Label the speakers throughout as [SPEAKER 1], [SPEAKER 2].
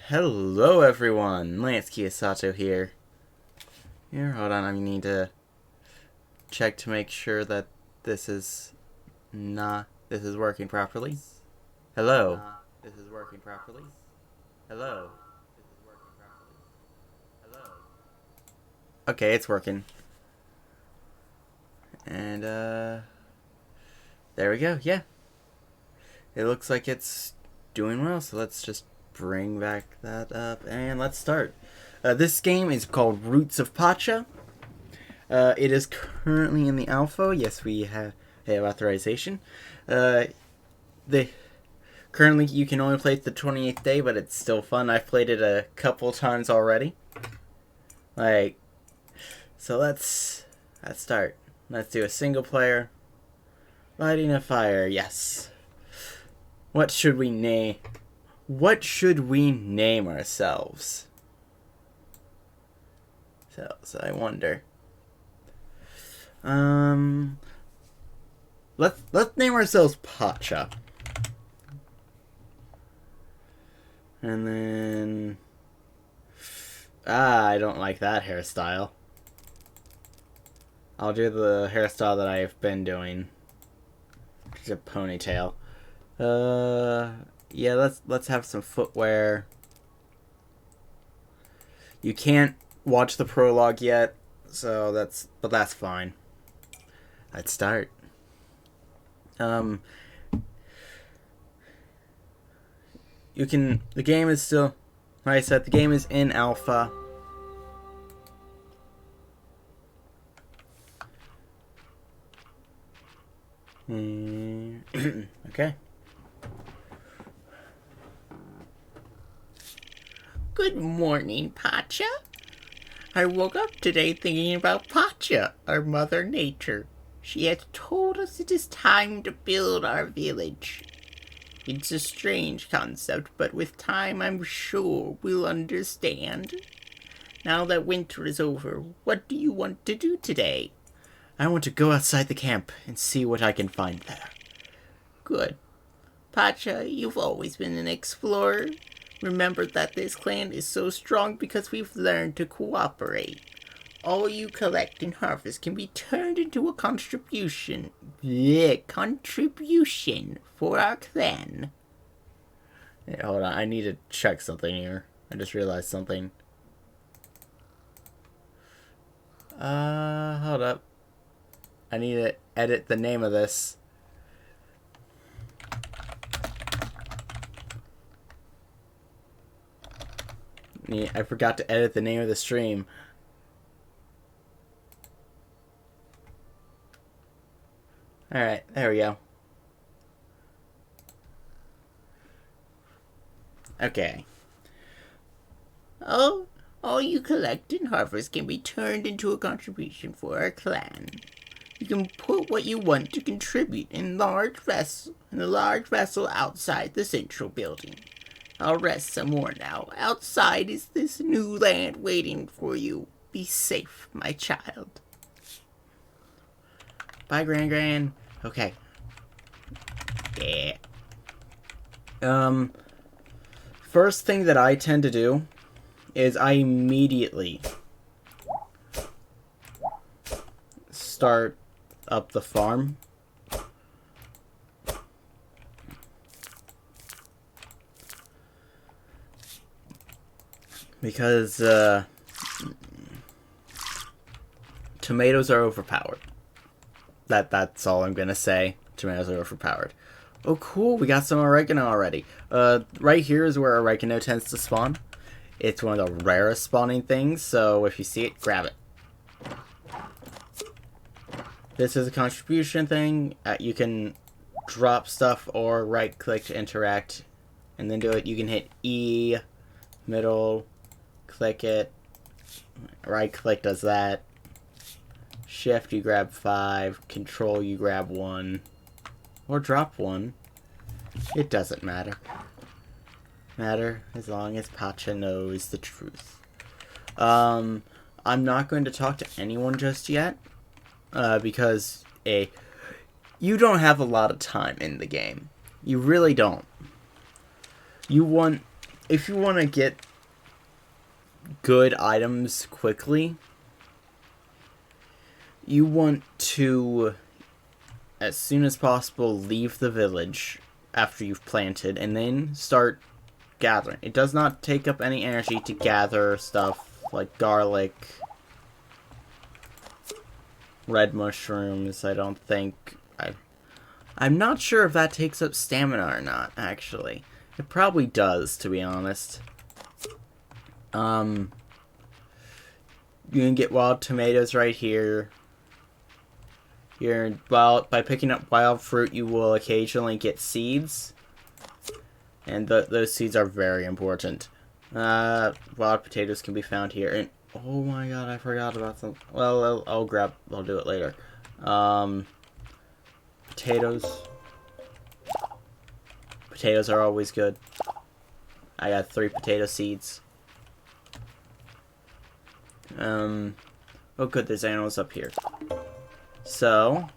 [SPEAKER 1] Hello everyone, Lance Kiyosato here. Hold on, I need to check to make sure that this is working properly. Hello. This is working properly. Hello. This is working properly. Hello. Okay, it's working. And there we go. Yeah. It looks like it's doing well, so let's just bring back that up and let's start. This game is called Roots of Pacha. It is currently in the alpha. Yes, we have authorization. Currently you can only play it the 28th day, but it's still fun. I've played it a couple times already. So let's start. Let's do a single player. Lighting a fire. Yes. What should we name ourselves? So I wonder. Let's name ourselves Pacha. And then I don't like that hairstyle. I'll do the hairstyle that I've been doing. It's a ponytail. Yeah, let's have some footwear. You can't watch the prologue yet, so that's fine. Let's start. The game is still, like I said, the game is in alpha. Okay.
[SPEAKER 2] Good morning, Pacha. I woke up today thinking about Pacha, our mother nature. She has told us it is time to build our village. It's a strange concept, but with time I'm sure we'll understand. Now that winter is over, what do you want to do today?
[SPEAKER 1] I want to go outside the camp and see what I can find there.
[SPEAKER 2] Good. Pacha, you've always been an explorer. Remember that this clan is so strong because we've learned to cooperate. All you collect and harvest can be turned into a contribution for our clan.
[SPEAKER 1] Yeah, hold on, I need to check something here. I just realized something. Hold up. I need to edit the name of this. I forgot to edit the name of the stream. Alright, there we go. Okay.
[SPEAKER 2] Oh, all you collect and harvest can be turned into a contribution for our clan. You can put what you want to contribute in a large vessel outside the central building. I'll rest some more now. Outside is this new land waiting for you. Be safe, my child.
[SPEAKER 1] Bye, Gran. Okay.
[SPEAKER 2] Yeah.
[SPEAKER 1] First thing that I tend to do is I immediately start up the farm. Because tomatoes are overpowered. That's all I'm gonna say. Tomatoes are overpowered. Oh, cool! We got some oregano already. Right here is where oregano tends to spawn. It's one of the rarest spawning things, so if you see it, grab it. This is a contribution thing. You can drop stuff or right-click to interact, and then do it. You can hit E, middle, click it. Right-click does that. Shift, you grab 5. Control, you grab 1. Or drop 1. It doesn't matter. As long as Pacha knows the truth. I'm not going to talk to anyone just yet. Because, you don't have a lot of time in the game. You really don't. You want if you want to get good items quickly, you want to, as soon as possible, leave the village after you've planted and then start gathering. It does not take up any energy to gather stuff like garlic, red mushrooms. I don't think. I'm not sure if that takes up stamina or not, actually. It probably does, to be honest. You can get wild tomatoes right here. By picking up wild fruit, you will occasionally get seeds. And those seeds are very important. Wild potatoes can be found here. And oh my god, I forgot about some. Well, I'll do it later. Potatoes. Potatoes are always good. I got 3 potato seeds. Oh good, there's animals up here. So,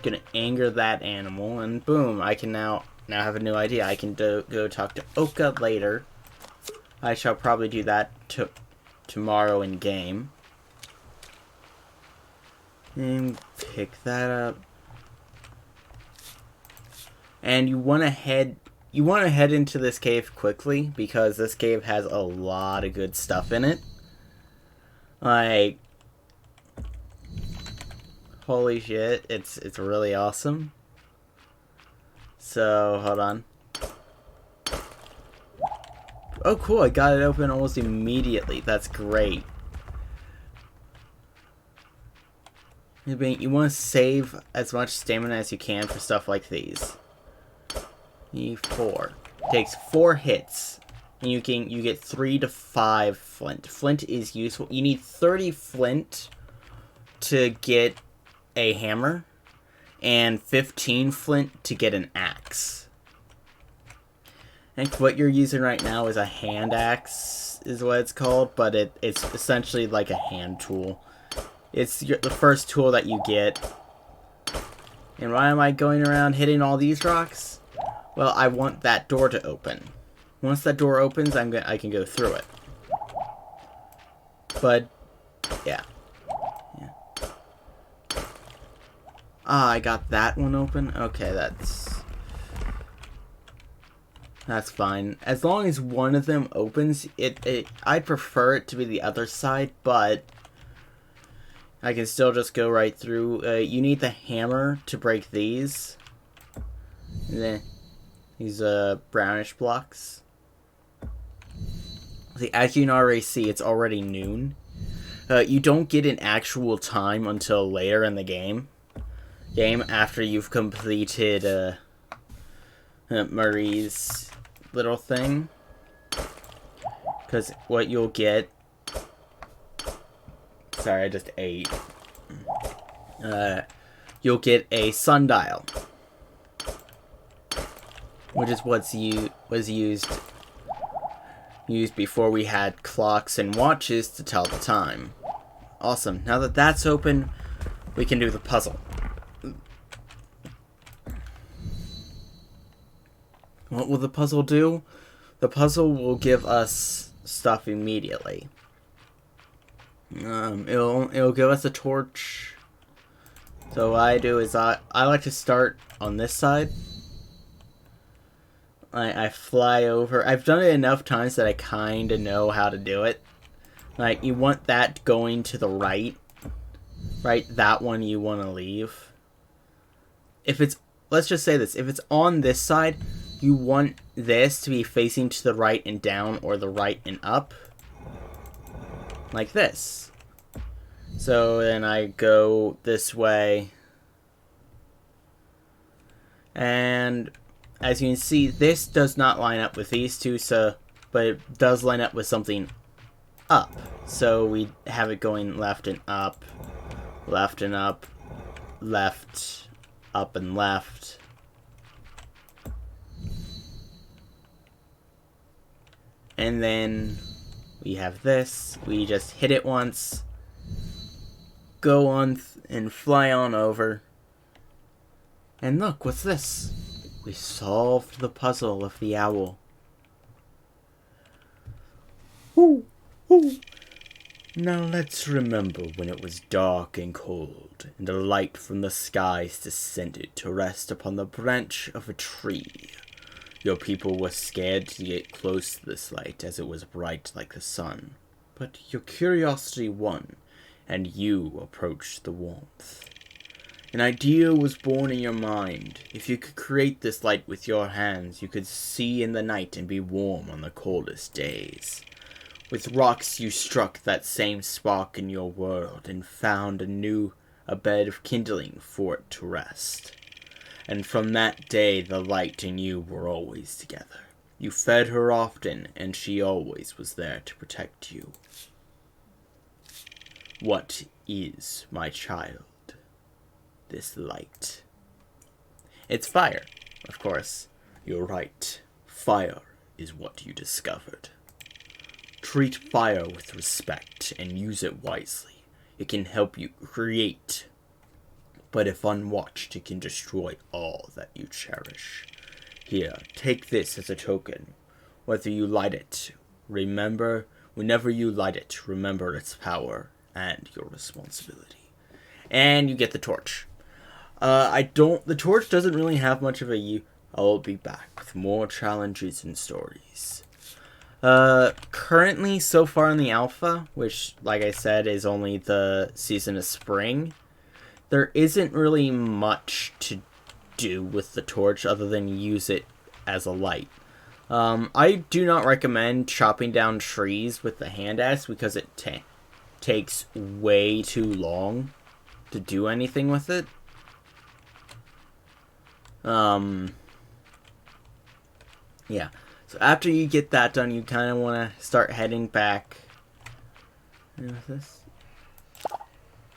[SPEAKER 1] gonna anger that animal, and boom, I can now have a new idea. I can go talk to Oka later. I shall probably do that tomorrow in game. And pick that up. And you want to head into this cave quickly, because this cave has a lot of good stuff in it. Like, holy shit, it's really awesome. So, hold on. Oh cool, I got it open almost immediately. That's great. You want to save as much stamina as you can for stuff like these. E4 takes 4 hits, and you get 3 to 5 flint. Flint is useful. You need 30 flint to get a hammer, and 15 flint to get an axe. I think what you're using right now is a hand axe, is what it's called, but it's essentially like a hand tool. It's the first tool that you get. And why am I going around hitting all these rocks? Well, I want that door to open. Once that door opens, I can go through it. But yeah. Ah, I got that one open. Okay, that's fine. As long as one of them opens, I prefer it to be the other side, but I can still just go right through. You need the hammer to break these. And then these brownish blocks. See, as you can already see, it's already noon. You don't get an actual time until later in the game. After you've completed Marie's little thing. Because what you'll get... Sorry, I just ate. You'll get a sundial, which is was used before we had clocks and watches to tell the time. Awesome. Now that that's open, we can do the puzzle. What will the puzzle do? The puzzle will give us stuff immediately. It'll give us a torch. So what I do is I like to start on this side. I fly over. I've done it enough times that I kind of know how to do it. Like, you want that going to the right. Right, that one you want to leave. If it's, let's just say this, if it's on this side, you want this to be facing to the right and down, or the right and up. Like this. So then I go this way. And as you can see, this does not line up with these two, but it does line up with something up. So we have it going left and up, left and up, left, up and left. And then we have this. We just hit it once, go on and fly on over. And look, what's this? We solved the puzzle of the owl. Ooh, ooh. Now let's remember when it was dark and cold, and a light from the skies descended to rest upon the branch of a tree. Your people were scared to get close to this light, as it was bright like the sun. But your curiosity won, and you approached the warmth. An idea was born in your mind. If you could create this light with your hands, you could see in the night and be warm on the coldest days. With rocks you struck that same spark in your world and found a bed of kindling for it to rest. And from that day the light and you were always together. You fed her often, and she always was there to protect you. What is, my child, this light? It's fire, of course. You're right. Fire is what you discovered. Treat fire with respect and use it wisely. It can help you create, but if unwatched, it can destroy all that you cherish. Here, take this as a token. Whether you light it, whenever you light it, remember its power and your responsibility. And you get the torch. The torch doesn't really have much of a I'll be back with more challenges and stories. Currently, so far in the alpha, which, like I said, is only the season of spring, there isn't really much to do with the torch other than use it as a light. I do not recommend chopping down trees with the hand axe because it takes way too long to do anything with it. Yeah. So after you get that done, you kind of want to start heading back. What's this?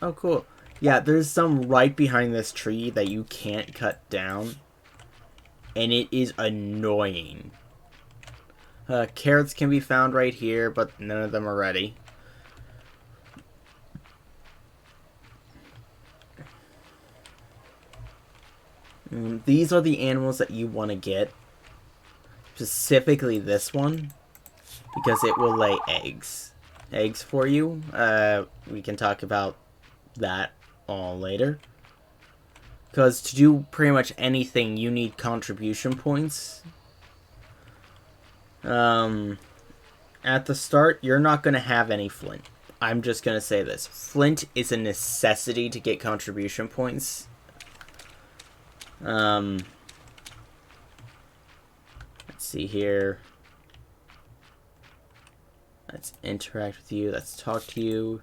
[SPEAKER 1] Oh, cool. Yeah, there's some right behind this tree that you can't cut down. And it is annoying. Carrots can be found right here, but none of them are ready. These are the animals that you want to get. Specifically this one, because it will lay eggs for you. We can talk about that all later, because to do pretty much anything you need contribution points. At the start you're not going to have any flint. I'm just going to say this: flint is a necessity to get contribution points. Let's see here. Let's interact with you. Let's talk to you.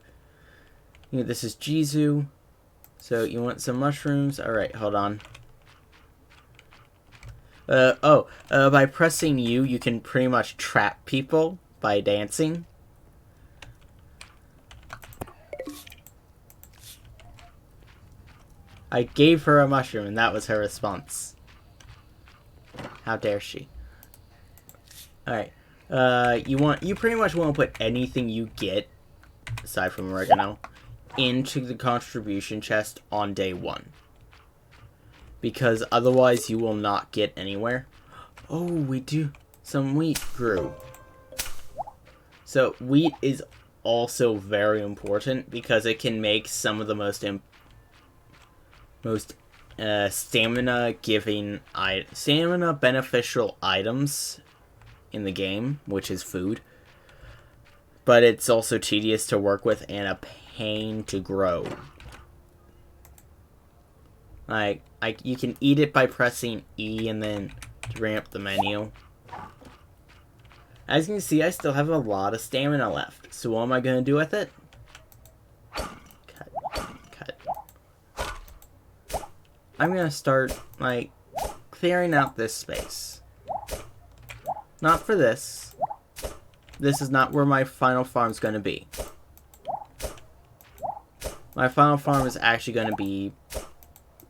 [SPEAKER 1] This is Jizu. So you want some mushrooms? Alright, hold on. By pressing U, you can pretty much trap people by dancing. I gave her a mushroom and that was her response. How dare she? Alright. You pretty much want to put anything you get, aside from oregano, into the contribution chest on day 1. Because otherwise you will not get anywhere. Oh, we do. Some wheat grew. So wheat is also very important because it can make some of the most stamina beneficial items in the game, which is food. But it's also tedious to work with and a pain to grow. You can eat it by pressing E and then to bring up the menu. As you can see, I still have a lot of stamina left. So what am I going to do with it? Cut. I'm going to start, clearing out this space. Not for this. This is not where my final farm's going to be. My final farm is actually going to be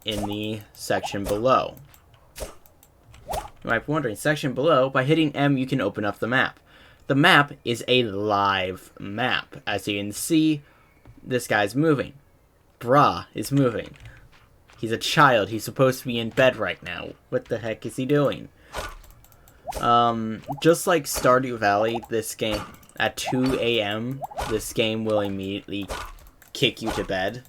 [SPEAKER 1] in the section below. You might be wondering, section below, by hitting M you can open up the map. The map is a live map. As you can see, this guy's moving. Bra is moving. He's a child. He's supposed to be in bed right now. What the heck is he doing? Just like Stardew Valley, this game, at 2 a.m., this game will immediately kick you to bed.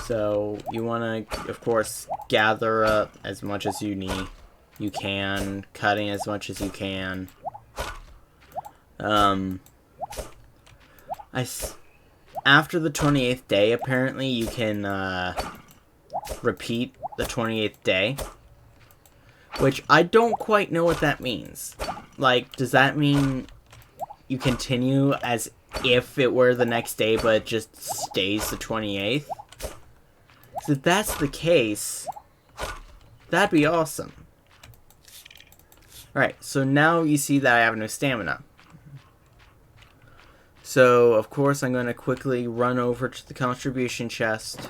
[SPEAKER 1] So, you want to, of course, gather up as much as you can, cutting as much as you can. After the 28th day, apparently, you can, repeat the 28th day. Which, I don't quite know what that means. Like, does that mean you continue as if it were the next day, but it just stays the 28th? So if that's the case, that'd be awesome. Alright, so now you see that I have no stamina. So, of course, I'm going to quickly run over to the contribution chest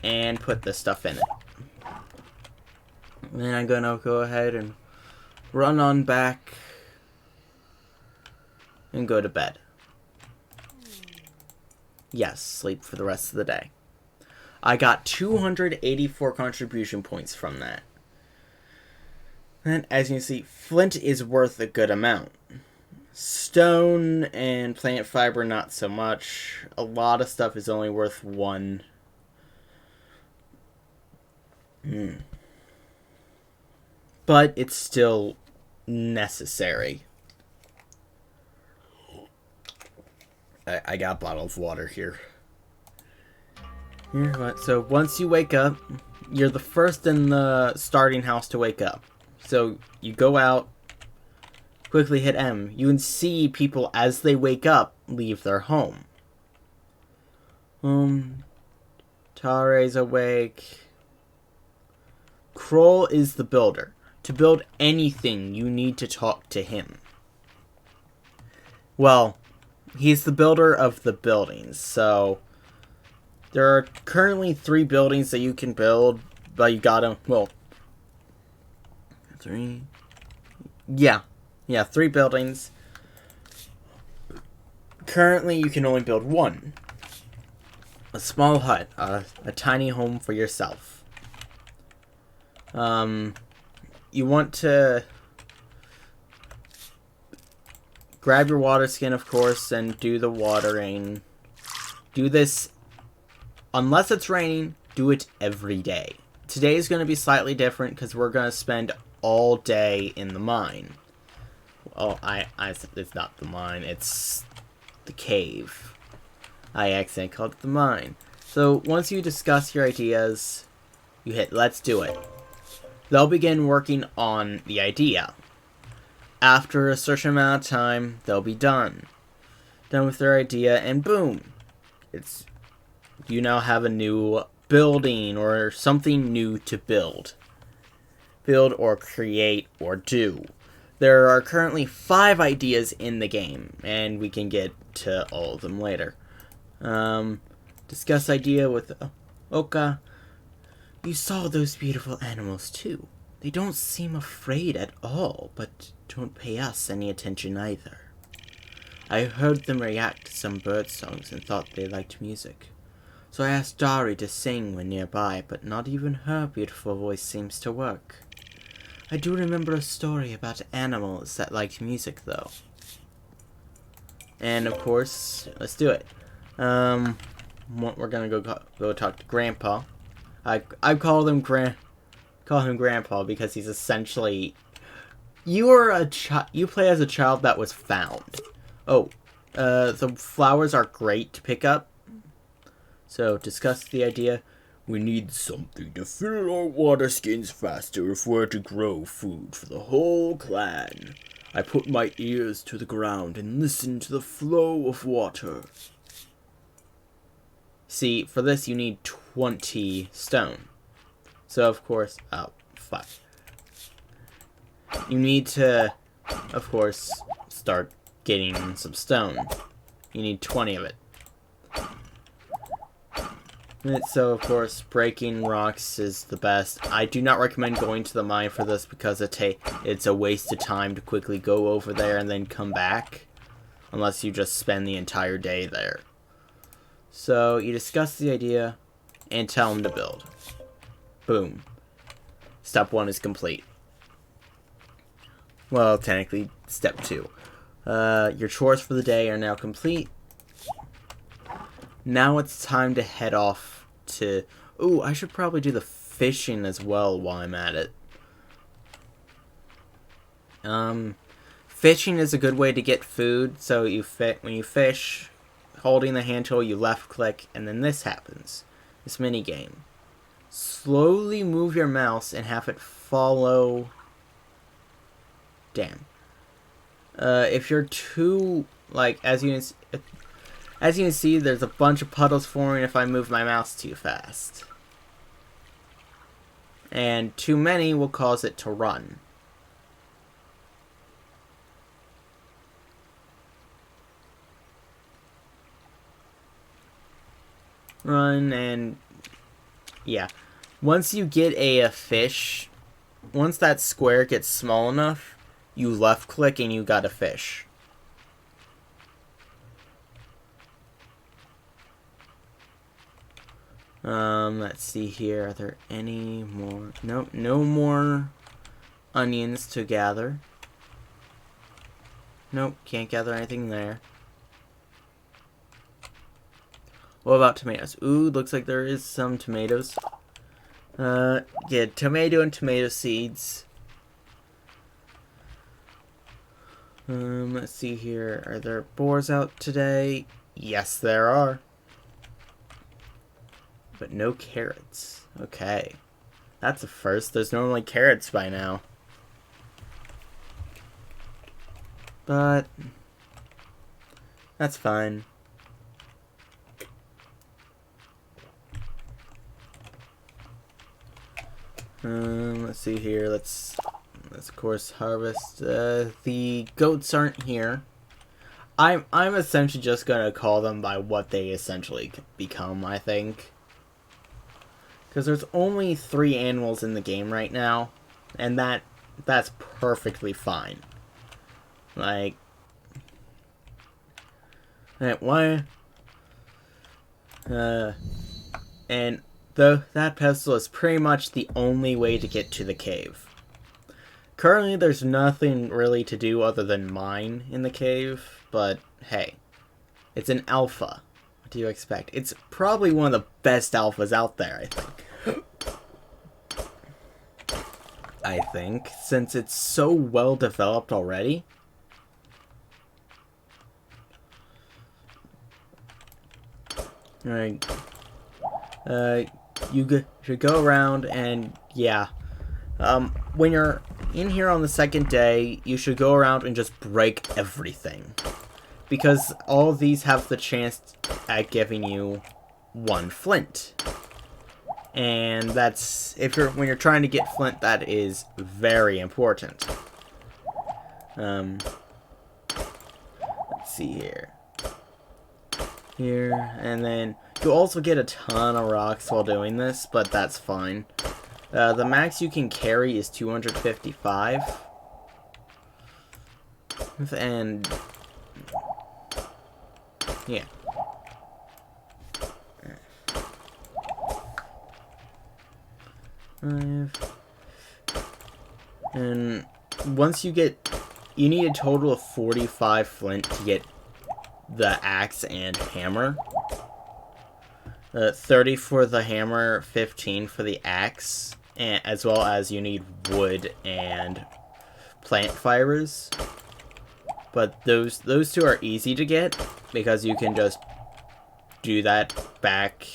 [SPEAKER 1] and put this stuff in it. And then I'm going to go ahead and run on back and go to bed. Yes, sleep for the rest of the day. I got 284 contribution points from that. And as you can see, flint is worth a good amount. Stone and plant fiber, not so much. A lot of stuff is only worth 1. But it's still necessary. I got a bottle of water here. So once you wake up, you're the first in the starting house to wake up. So you go out, quickly hit M. You can see people as they wake up leave their home. Tare's awake. Kroll is the builder. To build anything, you need to talk to him. Well, he's the builder of the buildings, so there are currently 3 buildings that you can build, but you gotta, well, 3? Yeah, 3 buildings. Currently, you can only build 1. A small hut, a tiny home for yourself. You want to grab your water skin, of course, and do the watering. Do this, unless it's raining, do it every day. Today is going to be slightly different because we're going to spend all day in the mine. Well, it's not the mine, it's the cave. I accidentally called it the mine. So, once you discuss your ideas, you hit let's do it. They'll begin working on the idea. After a certain amount of time, they'll be done. Done with their idea, and boom! You now have a new building or something new to build. Build or create or do. There are currently 5 ideas in the game, and we can get to all of them later. Discuss idea with Oka. You saw those beautiful animals too. They don't seem afraid at all, but don't pay us any attention either. I heard them react to some bird songs and thought they liked music. So I asked Dari to sing when nearby, but not even her beautiful voice seems to work. I do remember a story about animals that liked music, though. And, of course, let's do it. We're gonna go talk to Grandpa. I call him Grandpa because he's essentially... You play as a child that was found. Oh, the flowers are great to pick up. So, discuss the idea. We need something to fill our water skins faster if we're to grow food for the whole clan. I put my ears to the ground and listen to the flow of water. See, for this you need 20 stone. So, of course... Oh, fuck. You need to, of course, start getting some stone. You need 20 of it. So, of course, breaking rocks is the best. I do not recommend going to the mine for this because it's a waste of time to quickly go over there and then come back. unless you just spend the entire day there. So you discuss the idea and tell him to build. Boom. Step 1 is complete. Well, technically, step 2. Your chores for the day are now complete. Now it's time to head off to... Ooh, I should probably do the fishing as well while I'm at it. Fishing is a good way to get food. So when you fish, holding the hand tool, you left click, and then this happens. This mini game. Slowly move your mouse and have it follow. Damn. If you're too as you can see, there's a bunch of puddles forming if I move my mouse too fast. And too many will cause it to run. And yeah. Once you get a fish, once that square gets small enough, you left click and you got a fish. Let's see here. Are there any more? Nope, no more onions to gather. Nope, can't gather anything there. What about tomatoes? Ooh, looks like there is some tomatoes. Get tomato and tomato seeds. Let's see here. Are there boars out today? Yes, there are. But no carrots. Okay. That's a first. There's normally carrots by now. But that's fine. Let's see here. Let's of course harvest. The goats aren't here. I'm essentially just gonna call them by what they essentially become, I think. Because there's only 3 animals in the game right now, and that's perfectly fine. Why? And that pestle is pretty much the only way to get to the cave. Currently, there's nothing really to do other than mine in the cave, but hey, it's an alpha. What do you expect? It's probably one of the best alphas out there, I think. Since it's so well developed already. Alright. You should go around and, yeah. When you're in here on the second day, you should go around and just break everything. Because all of these have the chance at giving you 1 flint. And that's, when you're trying to get flint, that is very important. Let's see here. And then you'll also get a ton of rocks while doing this, but that's fine. The max you can carry is 255. And yeah. And once you need a total of 45 flint to get the axe and hammer. 30 for the hammer, 15 for the axe, and as well as you need wood and plant fibers. But those 2 are easy to get because you can just do that back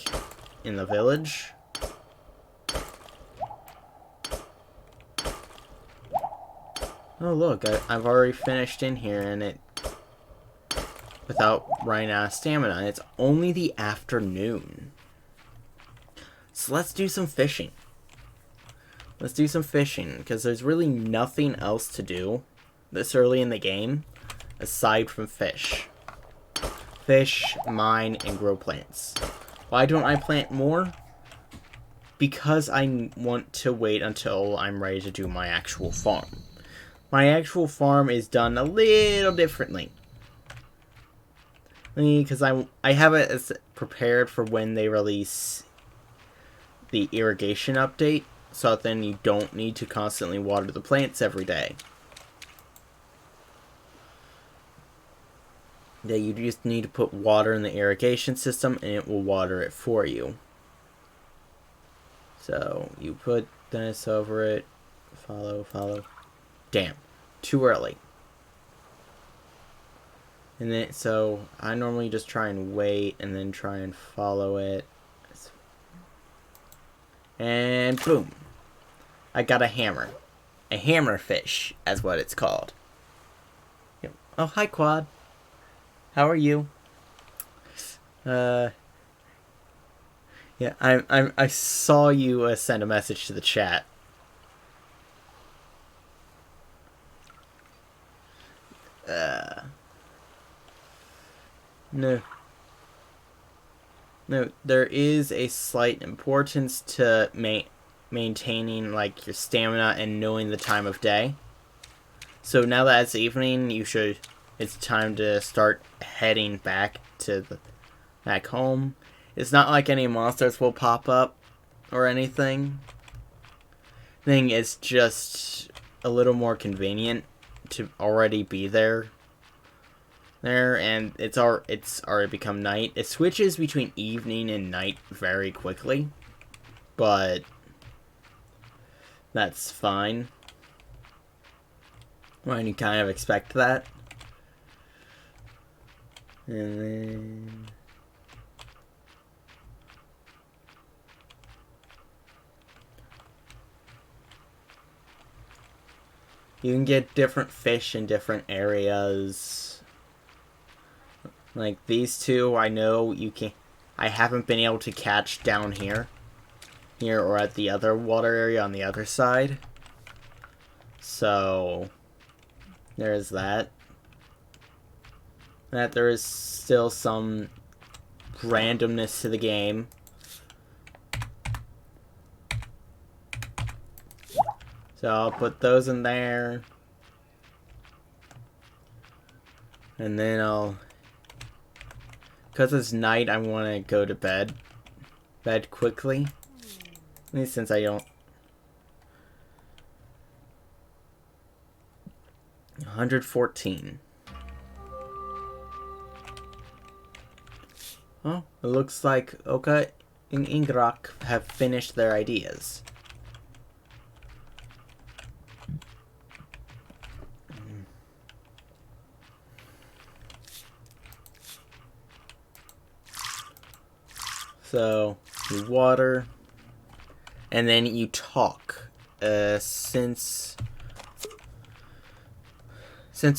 [SPEAKER 1] in the village. Oh look, I've already finished in here and it without running out of stamina, and it's only the afternoon. So let's do some fishing. Because there's really nothing else to do this early in the game aside from fish. Fish, mine, and grow plants. Why don't I plant more? Because I want to wait until I'm ready to do my actual farm. My actual farm is done a little differently. Because I have it as prepared for when they release the irrigation update, so then you don't need to constantly water the plants every day. That you just need to put water in the irrigation system and it will water it for you. So you put this over it. Follow. Damn. Too early. And then, so I normally just try and wait and then try and follow it. And boom. I got a hammer. A hammerfish, as what it's called. Yep. Oh, hi, Quad. How are you? Yeah, I saw you send a message to the chat. No, there is a slight importance to maintaining like your stamina and knowing the time of day. So now that it's evening, it's time to start heading back home. It's not like any monsters will pop up or anything. It's just a little more convenient to already be there, and it's already become night. It switches between evening and night very quickly, but that's fine. Well, you kind of expect that. And then you can get different fish in different areas. Like these two, I know you can. I haven't been able to catch down here or at the other water area on the other side. So there's that. That there is still some randomness to the game. So I'll put those in there. And then because it's night, I want to go to bed. Bed quickly. At least since I don't. 114. Oh, it looks like Oka and Ingrak have finished their ideas. So, you water, and then you talk. Since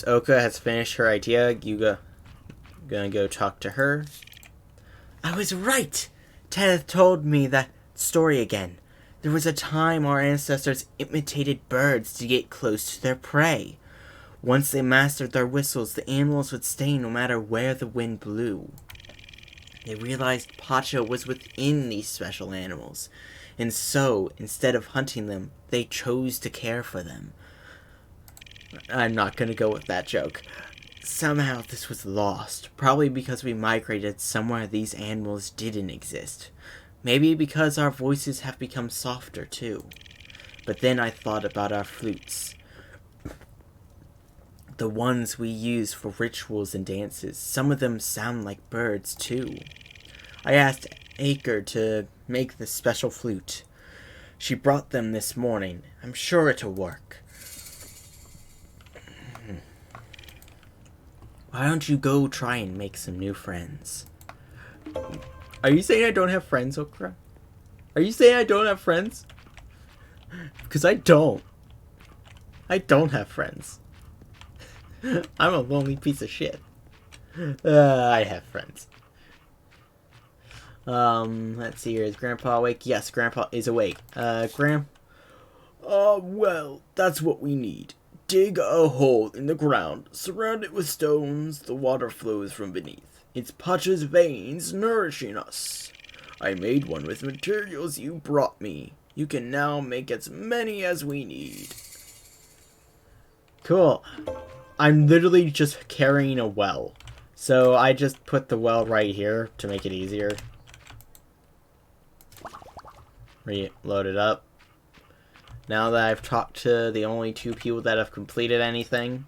[SPEAKER 1] Oka has finished her idea, gonna go talk to her. I was right! Ted told me that story again. There was a time our ancestors imitated birds to get close to their prey. Once they mastered their whistles, the animals would stay no matter where the wind blew. They realized Pacha was within these special animals, and so, instead of hunting them, they chose to care for them. I'm not gonna go with that joke. Somehow this was lost, probably because we migrated somewhere these animals didn't exist. Maybe because our voices have become softer too. But then I thought about our flutes. The ones we use for rituals and dances. Some of them sound like birds too. I asked Acre to make this special flute. She brought them this morning. I'm sure it'll work. Why don't you go try and make some new friends? Are you saying I don't have friends, Okra? Are you saying I don't have friends? Because I don't. I don't have friends. I'm a lonely piece of shit. I have friends. Let's see here. Is Grandpa awake? Yes, Grandpa is awake. Well, that's what we need. Dig a hole in the ground, surround it with stones, the water flows from beneath. It's Pacha's veins nourishing us. I made one with materials you brought me. You can now make as many as we need. Cool. I'm literally just carrying a well. So I just put the well right here to make it easier. Reload it up. Now that I've talked to the only 2 people that have completed anything,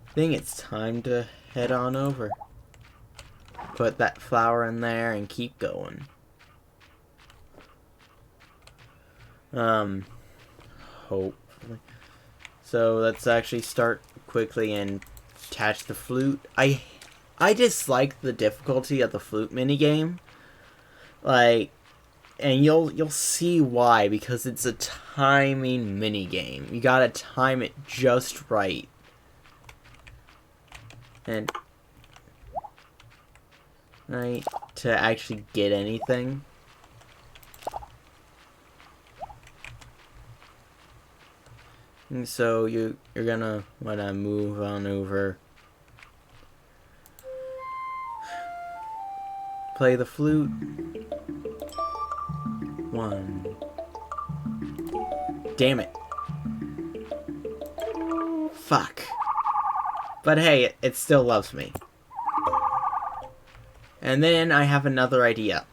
[SPEAKER 1] I think it's time to head on over. Put that flower in there and keep going. Hopefully. So let's actually start quickly and attach the flute. I dislike the difficulty of the flute minigame. Like, and you'll see why, because it's a timing minigame. You gotta time it just right. And right to actually get anything. And so you're gonna wanna move on over. Play the flute. 1. Damn it. Fuck. But hey, it still loves me. And then I have another idea.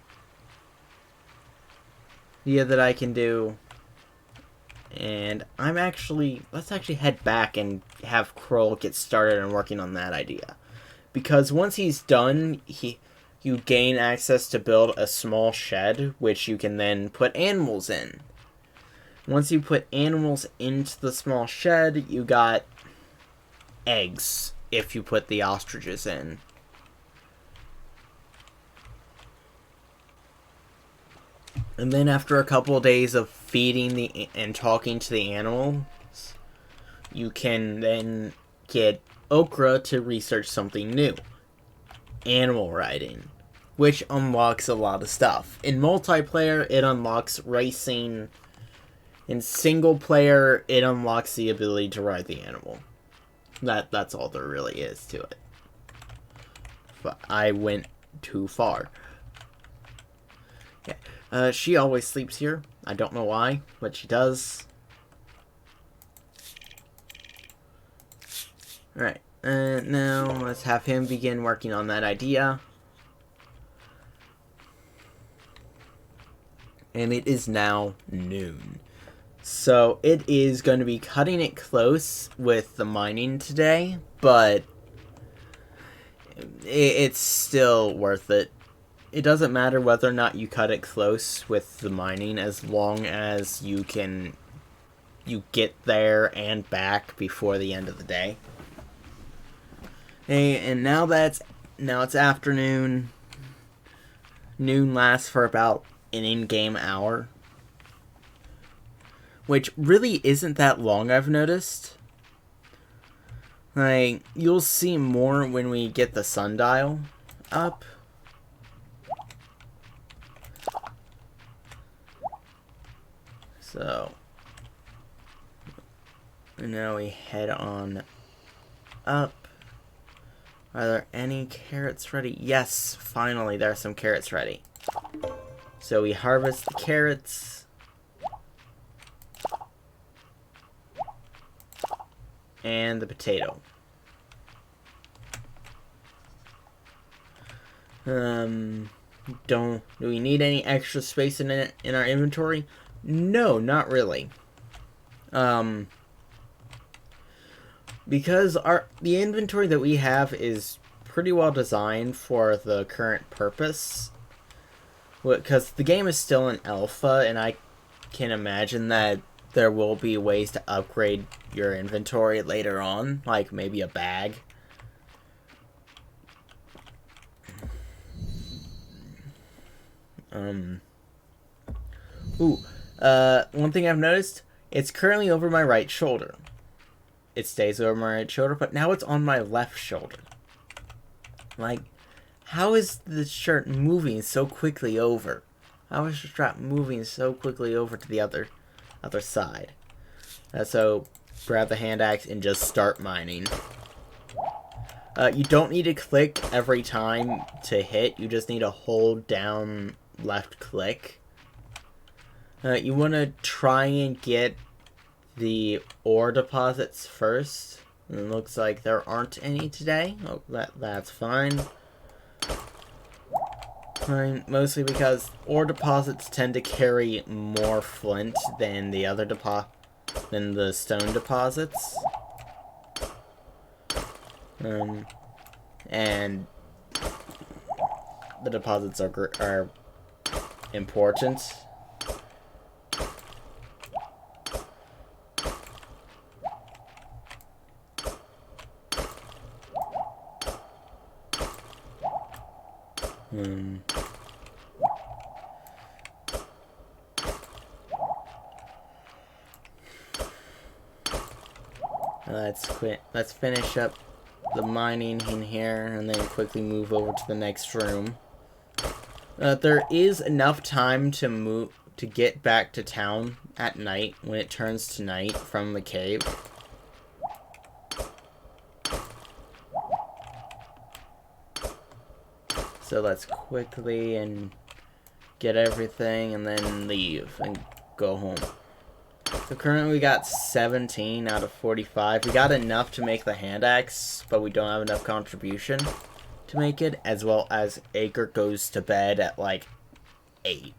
[SPEAKER 1] That I can do. And let's actually head back and have Kroll get started on working on that idea. Because once he's done, you gain access to build a small shed, which you can then put animals in. Once you put animals into the small shed, you got eggs if you put the ostriches in. And then after a couple of days of feeding and talking to the animals, you can then get Okra to research something new. Animal riding, which unlocks a lot of stuff. In multiplayer, it unlocks racing. In single player, it unlocks the ability to ride the animal. That's all there really is to it. But I went too far. Yeah. She always sleeps here. I don't know why, but she does. Alright. Now, let's have him begin working on that idea. And it is now noon. So, it is going to be cutting it close with the mining today, but it's still worth it. It doesn't matter whether or not you cut it close with the mining, as long as you get there and back before the end of the day. Hey, and now it's afternoon. Noon lasts for about an in-game hour, which really isn't that long, I've noticed. Like, you'll see more when we get the sundial up. So, now we head on up. Are there any carrots ready? Yes, finally there are some carrots ready. So we harvest the carrots. And the potato. Do we need any extra space in our inventory? No, not really. Because the inventory that we have is pretty well designed for the current purpose. Because the game is still in alpha, and I can imagine that there will be ways to upgrade your inventory later on, like maybe a bag. One thing I've noticed, it's currently over my right shoulder. It stays over my right shoulder, but now it's on my left shoulder. Like, how is the shirt moving so quickly over? How is the strap moving so quickly over to the other side? So, grab the hand axe and just start mining. You don't need to click every time to hit. You just need to hold down left click. You want to try and get the ore deposits first. It looks like there aren't any today. Oh, that's fine. Fine, mostly because ore deposits tend to carry more flint than the other than the stone deposits. And the deposits are important. Let's finish up the mining in here and then quickly move over to the next room. There is enough time to get back to town at night when it turns to night from the cave. So let's quickly and get everything and then leave and go home. So currently we got 17 out of 45. We got enough to make the hand axe, but we don't have enough contribution to make it, as well as Acre goes to bed at like 8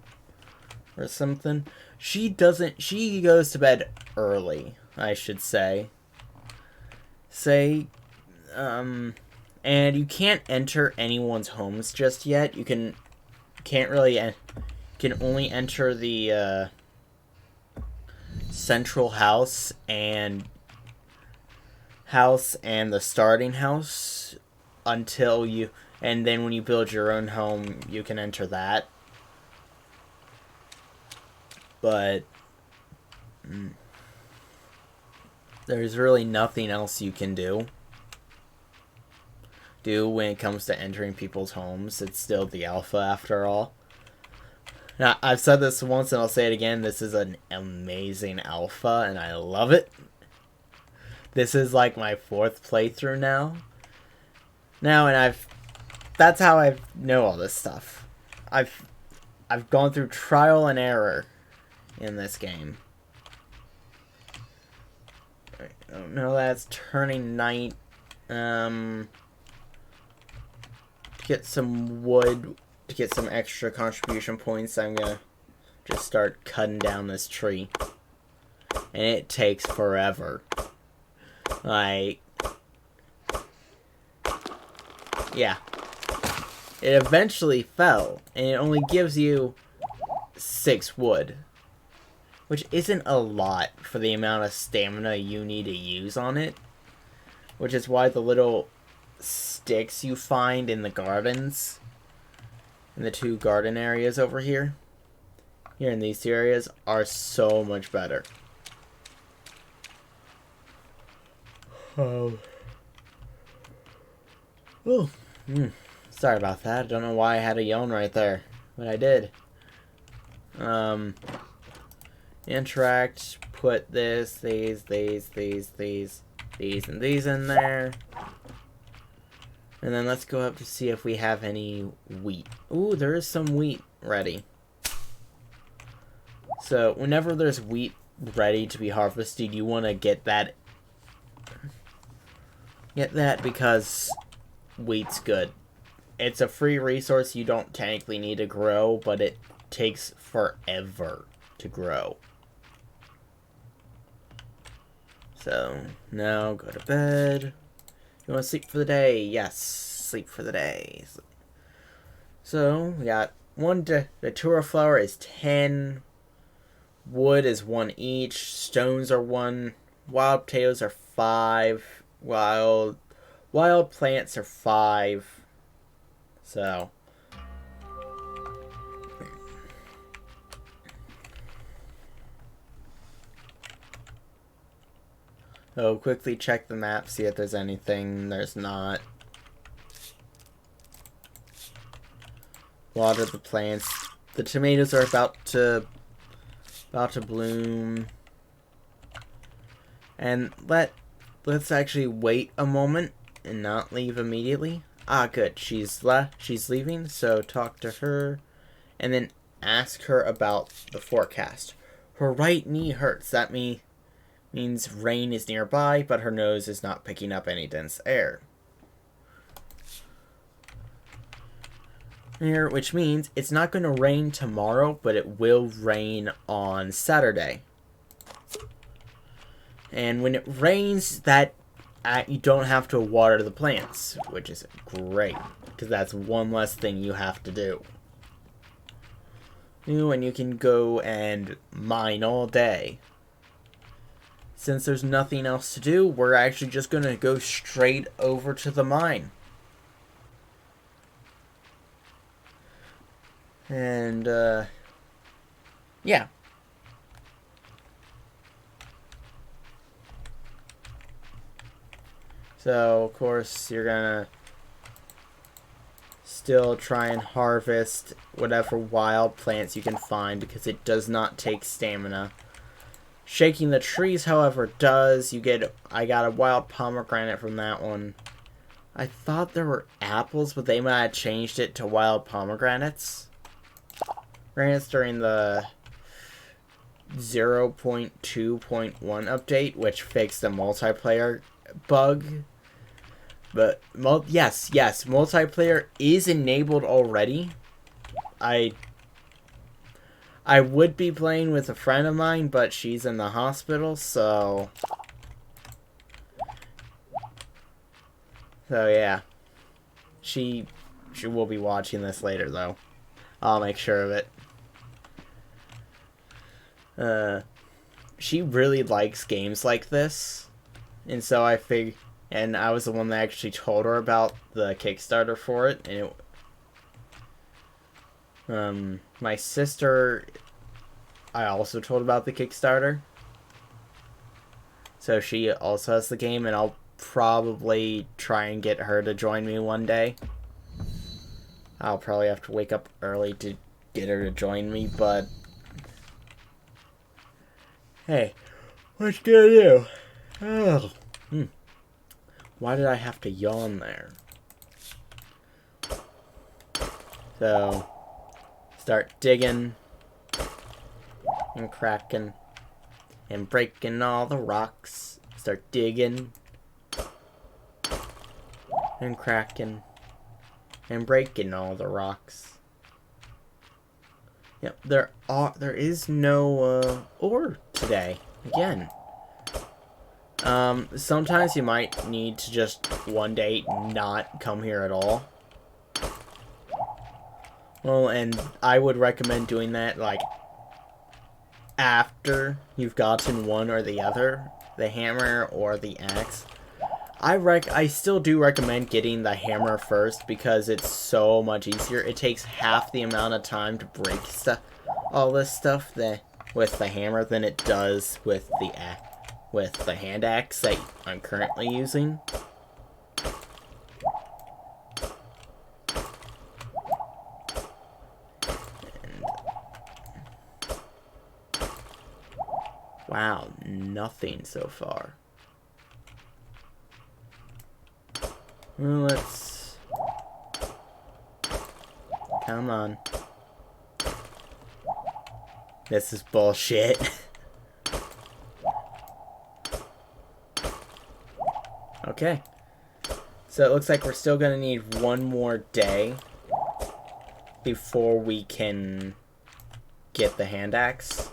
[SPEAKER 1] or something. She goes to bed early, I should say. And you can't enter anyone's homes just yet. You can only enter the central house and the starting house and then when you build your own home, you can enter that. But there's really nothing else you can do when it comes to entering people's homes. It's still the alpha after all. Now, I've said this once and I'll say it again. This is an amazing alpha and I love it. This is like my 4th playthrough now. That's how I know all this stuff. I've gone through trial and error in this game. Oh no, that's turning night. To get some wood, to get some extra contribution points, I'm gonna just start cutting down this tree. And it takes forever. Like, yeah. It eventually fell, and it only gives you 6 wood. Which isn't a lot for the amount of stamina you need to use on it. Which is why the little sticks you find in the gardens, in the 2 garden areas over here, in these 2 areas, are so much better. Sorry about that. I don't know why I had a yawn right there, but I did. Interact, put these, and these in there. And then let's go up to see if we have any wheat. Ooh, there is some wheat ready. So, whenever there's wheat ready to be harvested, you want to get that. Get that because wheat's good. It's a free resource you don't technically need to grow, but it takes forever to grow. So, now go to bed. You want to sleep for the day? Yes, sleep for the day. So, we got the datura flower is 10. Wood is 1 each. Stones are 1. Wild potatoes are 5. Wild plants are 5. So. Oh, quickly check the map, see if there's anything. There's not. Water the plants. The tomatoes are about to bloom. And let's actually wait a moment and not leave immediately. Ah, good. She's leaving, so talk to her and then ask her about the forecast. Her right knee hurts. That Means rain is nearby, but her nose is not picking up any dense air. Here, which means it's not going to rain tomorrow, but it will rain on Saturday. And when it rains, that you don't have to water the plants, which is great, because that's one less thing you have to do. And you can go and mine all day. Since there's nothing else to do, we're actually just going to go straight over to the mine. And, yeah. So, of course, you're gonna still try and harvest whatever wild plants you can find, because it does not take stamina. Shaking the trees, however, does. I got a wild pomegranate from that one. I thought there were apples, but they might have changed it to wild pomegranates. Grants during the 0.2.1 update, which fixed the multiplayer bug. But, yes, multiplayer is enabled already. I would be playing with a friend of mine, but she's in the hospital, so yeah. She will be watching this later, though. I'll make sure of it. She really likes games like this, and so and I was the one that actually told her about the Kickstarter for it, and my sister, I also told about the Kickstarter, so she also has the game, and I'll probably try and get her to join me one day. I'll probably have to wake up early to get her to join me, but hey, what you gonna do? Oh. Why did I have to yawn there? So, start digging and cracking and breaking all the rocks. Start digging and cracking and breaking all the rocks. Yep, there is no ore today. Again. Sometimes you might need to just one day not come here at all. Well, and I would recommend doing that, like, after you've gotten one or the other, the hammer or the axe. I still do recommend getting the hammer first, because it's so much easier. It takes half the amount of time to break all this stuff with the hammer than it does with the hand axe that I'm currently using. And wow, nothing so far. Well, let's... Come on. This is bullshit. Okay. So it looks like we're still going to need one more day before we can get the hand axe.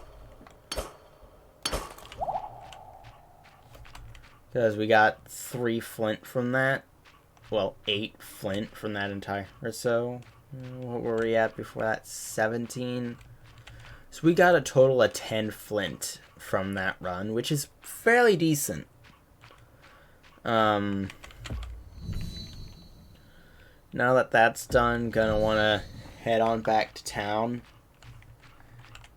[SPEAKER 1] Because we got 3 flint from that. Well, 8 flint from that entire... or so. What were we at before that? 17. So we got a total of 10 flint from that run, which is fairly decent. Now that that's done, gonna want to head on back to town.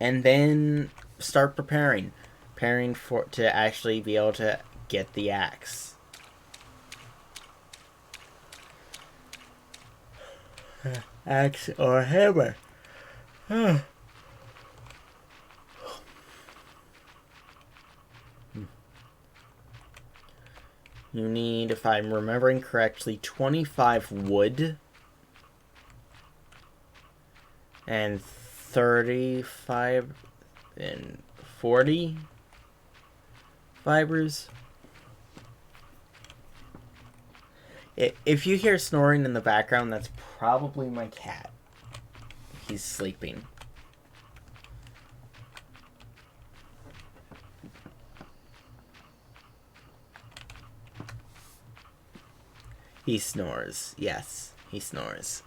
[SPEAKER 1] And then start preparing to actually be able to get the axe. Axe or hammer. You need, if I'm remembering correctly, 25 wood and 35 and 40 fibers. If you hear snoring in the background, that's probably my cat. He's sleeping. He snores. Yes, he snores.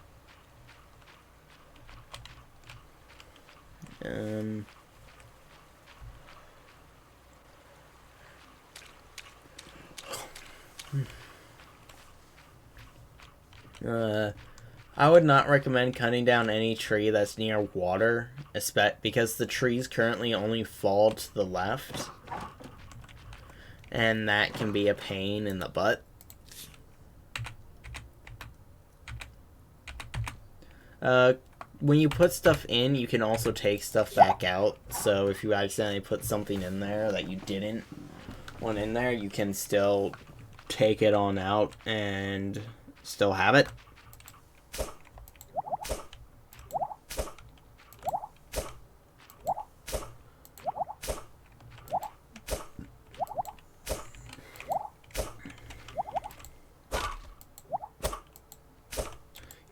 [SPEAKER 1] I would not recommend cutting down any tree that's near water, because the trees currently only fall to the left, and that can be a pain in the butt. When you put stuff in, you can also take stuff back out, so if you accidentally put something in there that you didn't want in there, you can still take it on out and still have it.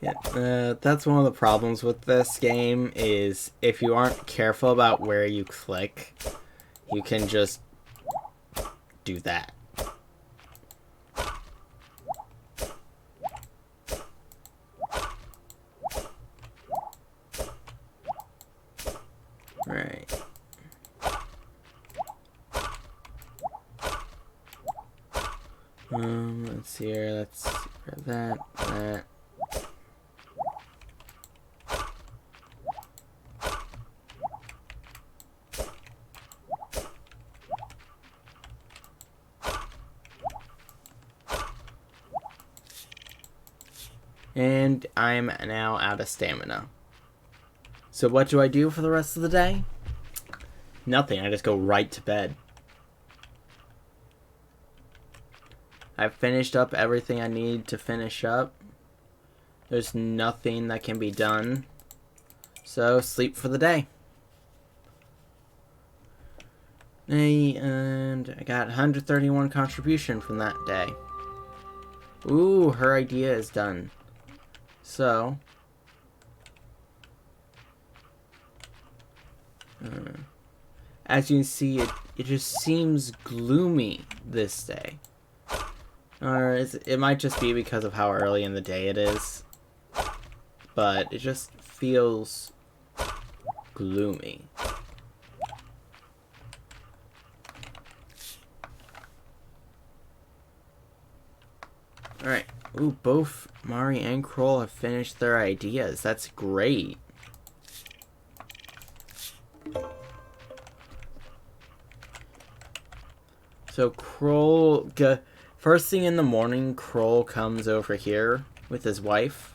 [SPEAKER 1] Yeah, that's one of the problems with this game, is if you aren't careful about where you click, you can just do that. Right. Let's see here, let's grab that. And I'm now out of stamina. So what do I do for the rest of the day? Nothing, I just go right to bed. I've finished up everything I need to finish up. There's nothing that can be done. So, sleep for the day. And I got 131 contribution from that day. Ooh, her idea is done. So, as you can see, it just seems gloomy this day. Or it might just be because of how early in the day it is. But it just feels gloomy. Alright. Ooh, both Mari and Kroll have finished their ideas. That's great. So Kroll, first thing in the morning, Kroll comes over here with his wife.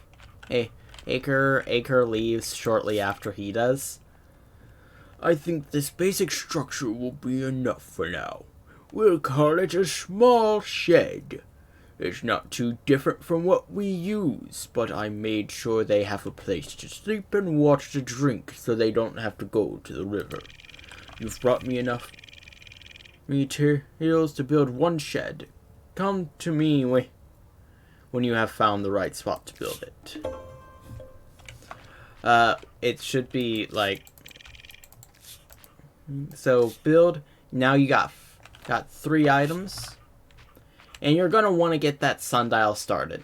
[SPEAKER 1] Hey, Acre leaves shortly after he does. I think this basic structure will be enough for now. We'll call it a small shed. It's not too different from what we use, but I made sure they have a place to sleep and water to drink so they don't have to go to the river. You've brought me enough materials to build one shed. Come to me when you have found the right spot to build it. It should be like... So, build. Now you got 3 items. And you're going to want to get that sundial started.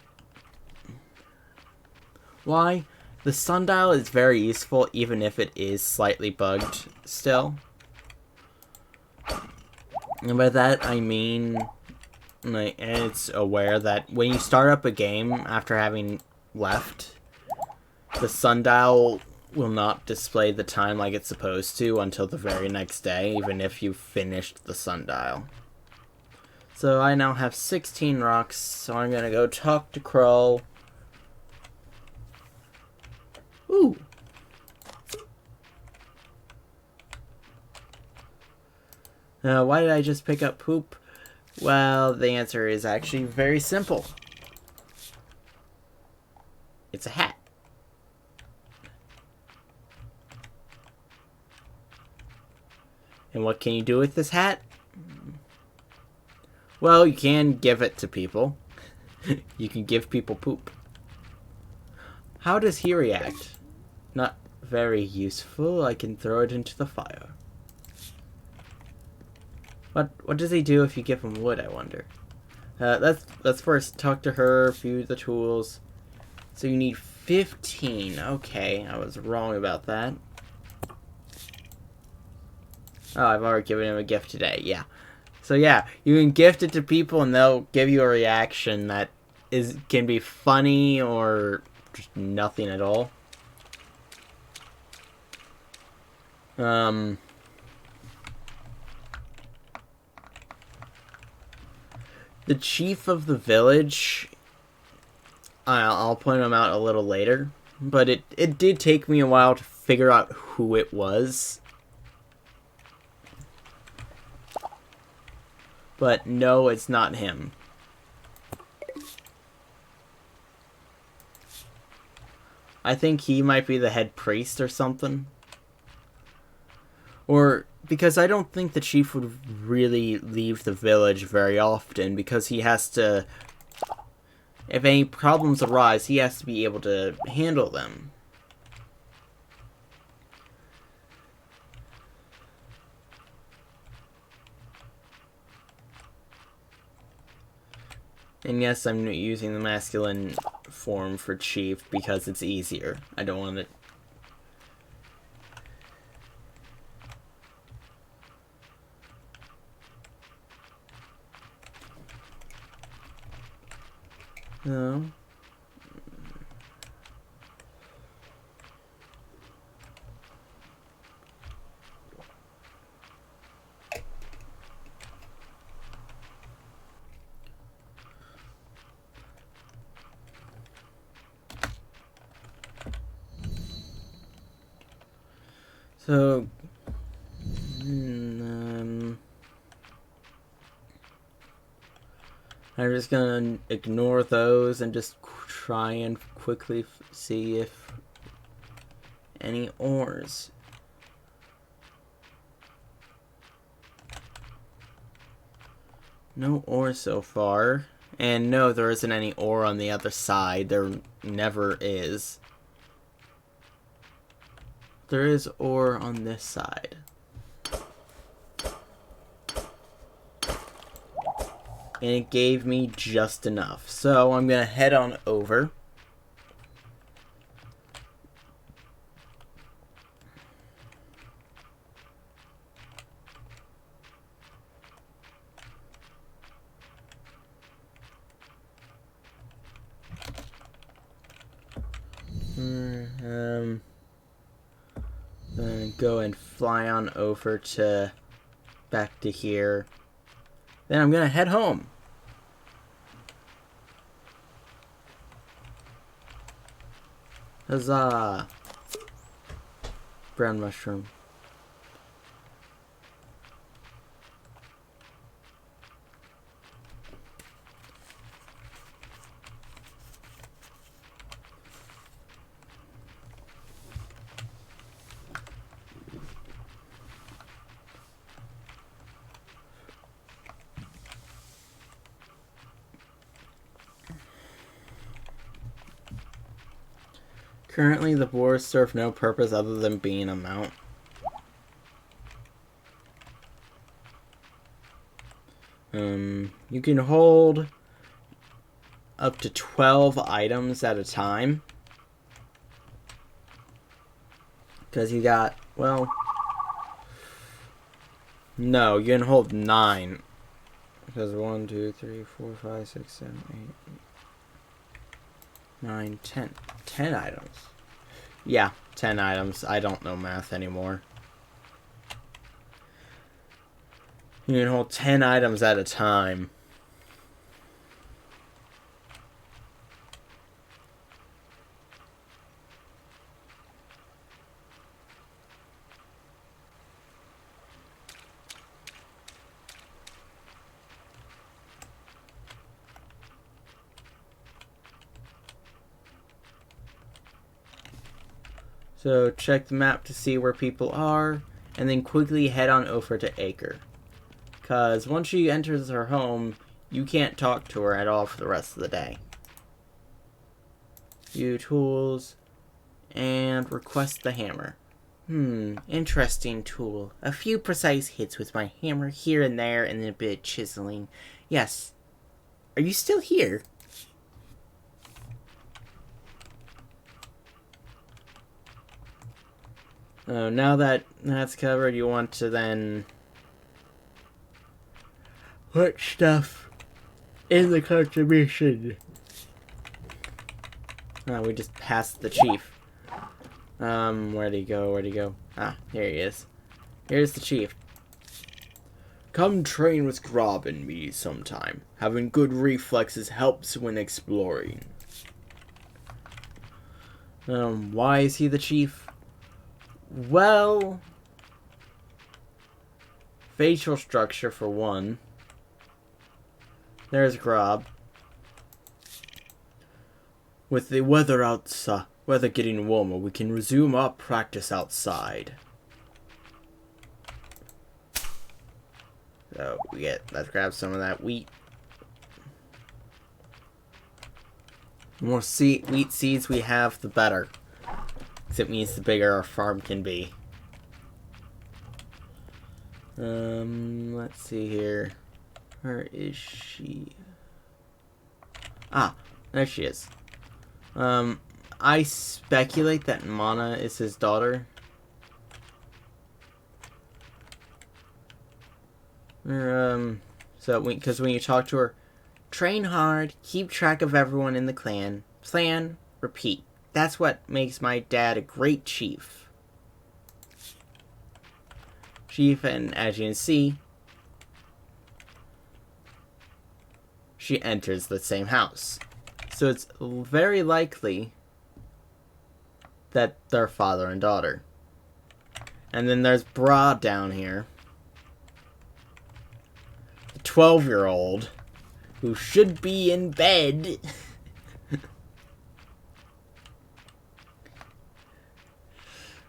[SPEAKER 1] Why? The sundial is very useful even if it is slightly bugged still. And by that I mean, like, it's aware that when you start up a game after having left, the sundial will not display the time like it's supposed to until the very next day, even if you've finished the sundial. So I now have 16 rocks, so I'm gonna go talk to Kroll. Ooh. Why did I just pick up poop? Well, the answer is actually very simple. It's a hat. And what can you do with this hat? Well, you can give it to people. You can give people poop. How does he react? Not very useful. I can throw it into the fire. What does he do if you give him wood, I wonder? Let's first talk to her, view the tools. So you need 15. Okay, I was wrong about that. Oh, I've already given him a gift today. Yeah. So yeah, you can gift it to people and they'll give you a reaction that can be funny or just nothing at all. The chief of the village, I'll point him out a little later, but it did take me a while to figure out who it was. But no, it's not him. I think he might be the head priest or something. Or, because I don't think the chief would really leave the village very often, because he has to... If any problems arise, he has to be able to handle them. And yes, I'm using the masculine form for chief because it's easier. I don't want it... No. So, I'm just gonna ignore those and just try and quickly see if any ores. No ore so far. And no, there isn't any ore on the other side. There never is. There is ore on this side. And it gave me just enough. So I'm going to head on over. Then go and fly on over to back to here. Then I'm gonna head home. Huzzah! Brown mushroom. Currently, the boars serve no purpose other than being a mount. You can hold up to 12 items at a time. Because you got, well... No, you can hold 9. Because 1, 2, 3, 4, 5, 6, 7, 8, 9, 10. 10 items. Yeah, 10 items. I don't know math anymore. You can hold 10 items at a time. So check the map to see where people are, and then quickly head on over to Acre. Because once she enters her home, you can't talk to her at all for the rest of the day. View tools and request the hammer. Interesting tool. A few precise hits with my hammer here and there, and then a bit of chiseling. Yes. Are you still here? Oh, now that that's covered, you want to then put stuff in the contribution. Oh, we just passed the chief. Where'd he go? Where'd he go? Ah, here he is. Here's the chief. Come train with Grob and me sometime. Having good reflexes helps when exploring. Why is he the chief? Well, facial structure for one. There's Grob. With the weather getting warmer, we can resume our practice outside. So let's grab some of that wheat. The more wheat seeds we have, the better. Because it means the bigger our farm can be. Let's see here. Where is she? Ah, there she is. I speculate that Mana is his daughter. Because when you talk to her, train hard, keep track of everyone in the clan, plan, repeat. That's what makes my dad a great chief. And as you can see, she enters the same house. So it's very likely that they're father and daughter. And then there's Bra down here. The 12-year-old who should be in bed.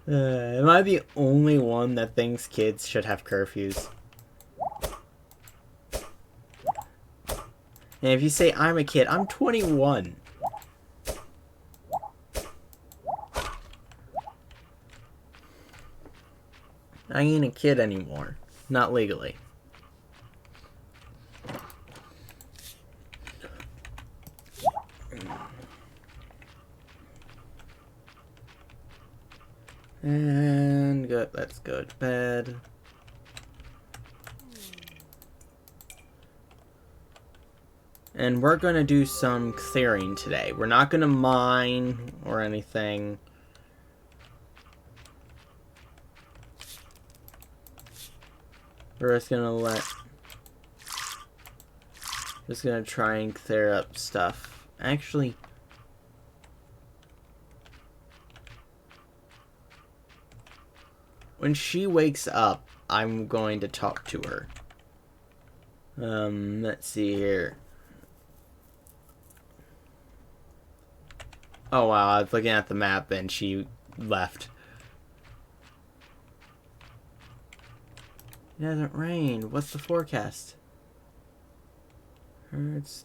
[SPEAKER 1] Am I the only one that thinks kids should have curfews? And if you say I'm a kid, I'm 21. I ain't a kid anymore. Not legally. And let's go to bed. And we're going to do some clearing today. We're not going to mine or anything. We're just going to try and clear up stuff. Actually, when she wakes up, I'm going to talk to her. Let's see here. Oh wow, I was looking at the map and she left. It hasn't rained. What's the forecast?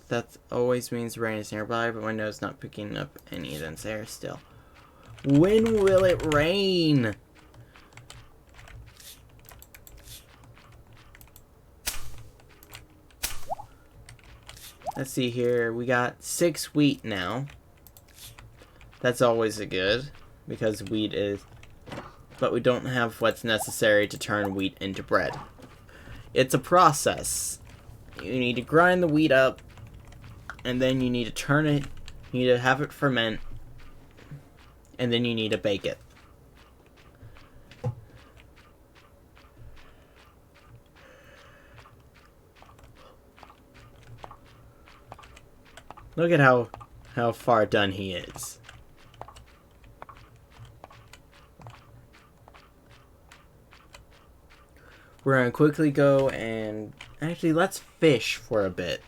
[SPEAKER 1] That always means rain is nearby, but my nose not picking up any dense air still. When will it rain? Let's see here. We got 6 wheat now. That's always a good, because wheat is... But we don't have what's necessary to turn wheat into bread. It's a process. You need to grind the wheat up, and then you need to turn it, you need to have it ferment, and then you need to bake it. Look at how far done he is. We're going to quickly go and... Actually, let's fish for a bit.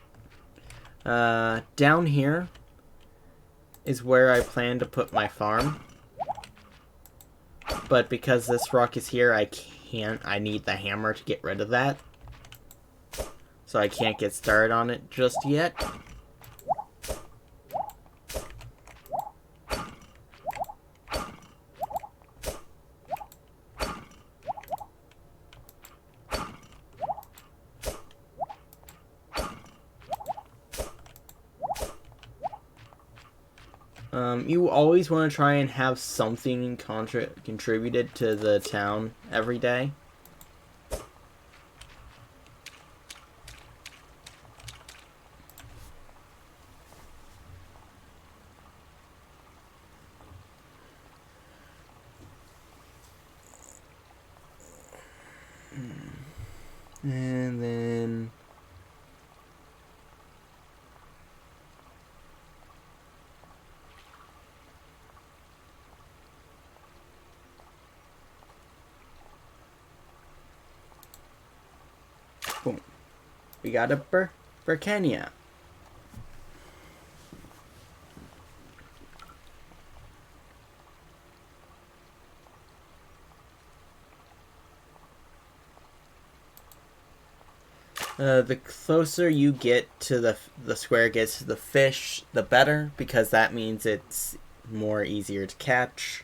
[SPEAKER 1] Down here is where I plan to put my farm. But because this rock is here, I can't. I need the hammer to get rid of that. so I can't get started on it just yet. You always want to try and have something contributed to the town every day. And then... boom. We got a Burkenia. The closer you get to the square gets to the fish, the better, because that means it's more easier to catch.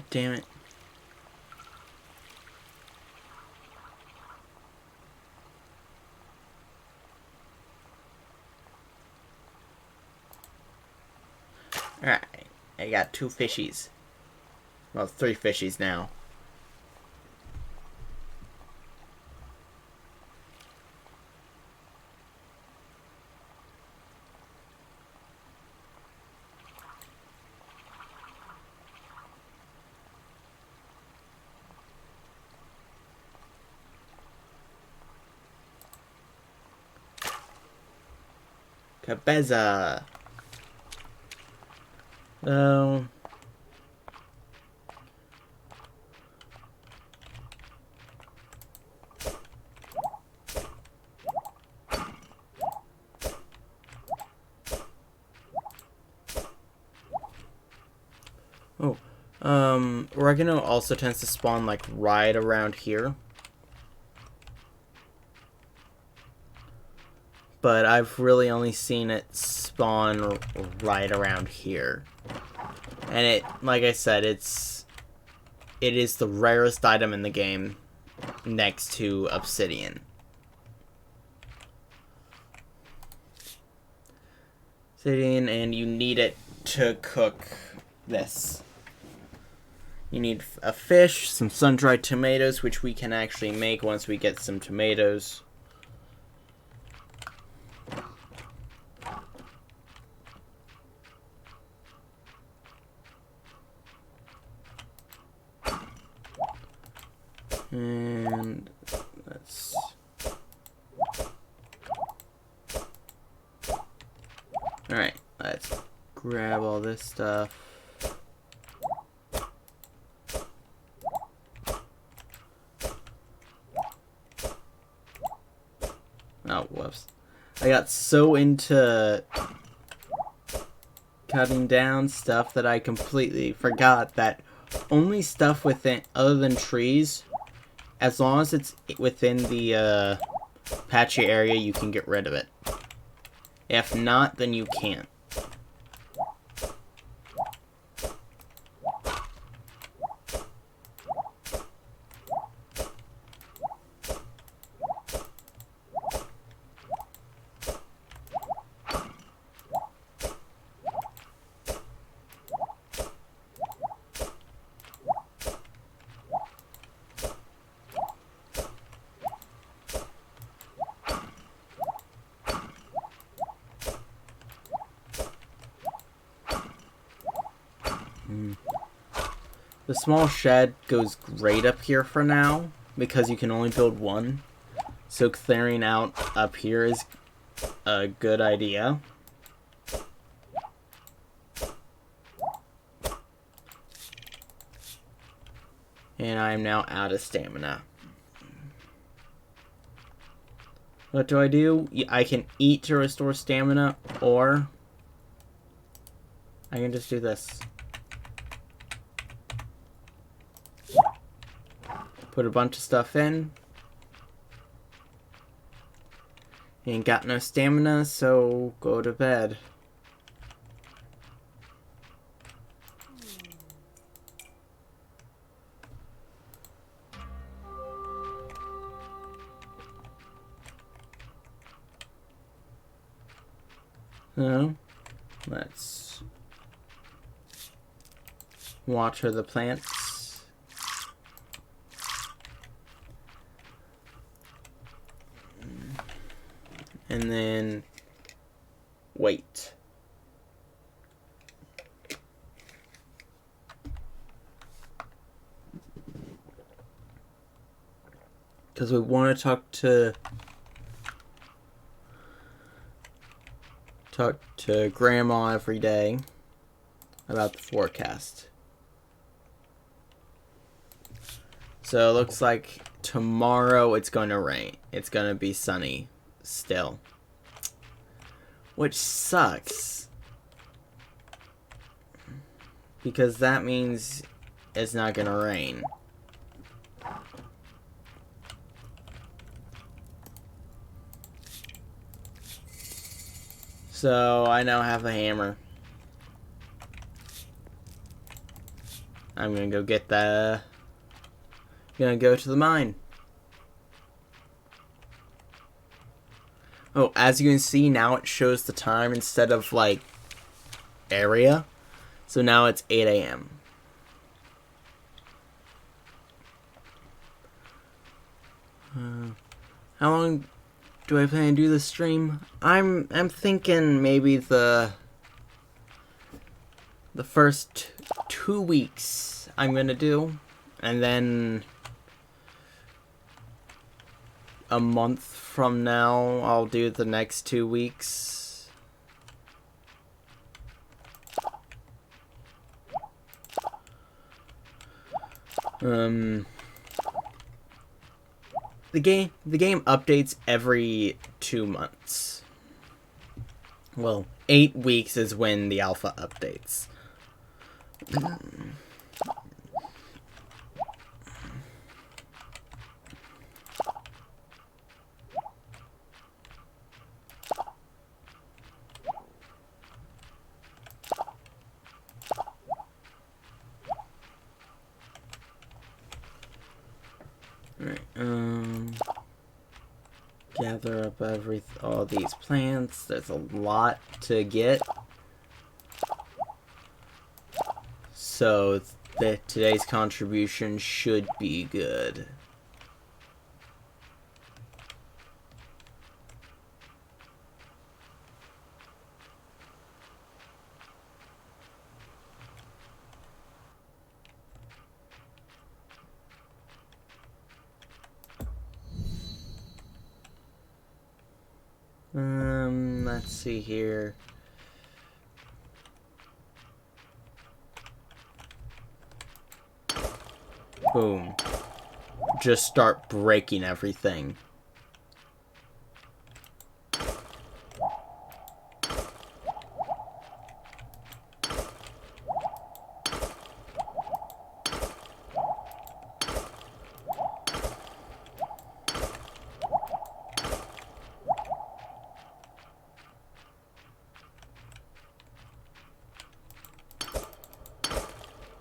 [SPEAKER 1] Damn it. Alright, I got 2 fishies. Well, 3 fishies now. Cabeza. Oh. Oh. Oregano also tends to spawn like right around here. But I've really only seen it spawn right around here. And it, like I said, it is the rarest item in the game next to obsidian. Obsidian, and you need it to cook this. You need a fish, some sun-dried tomatoes, which we can actually make once we get some tomatoes. And let's... Alright, let's grab all this stuff. Oh, whoops. I got so into cutting down stuff that I completely forgot that only stuff within, other than trees, as long as it's within the patchy area, you can get rid of it. If not, then you can't. The small shed goes great up here for now, because you can only build one. So clearing out up here is a good idea. And I am now out of stamina. What do? I can eat to restore stamina, or I can just do this. Put a bunch of stuff in. Ain't got no stamina, so go to bed. Let's water the plants. And then wait. Because we want to talk to Grandma every day about the forecast. So it looks like tomorrow it's going to rain. It's going to be sunny still. Which sucks. Because that means it's not going to rain. So I now have a hammer. I'm gonna go get gonna go to the mine. Oh, as you can see now it shows the time instead of like area. So now it's 8 a.m. How long do I plan to do this stream? I'm thinking maybe the first 2 weeks I'm gonna do, and then a month from now I'll do the next 2 weeks. The game updates every 2 months. Well, 8 weeks is when the alpha updates. Alright, gather up all these plants. There's a lot to get. So today's contribution should be good. Let's see here. Boom. Just start breaking everything.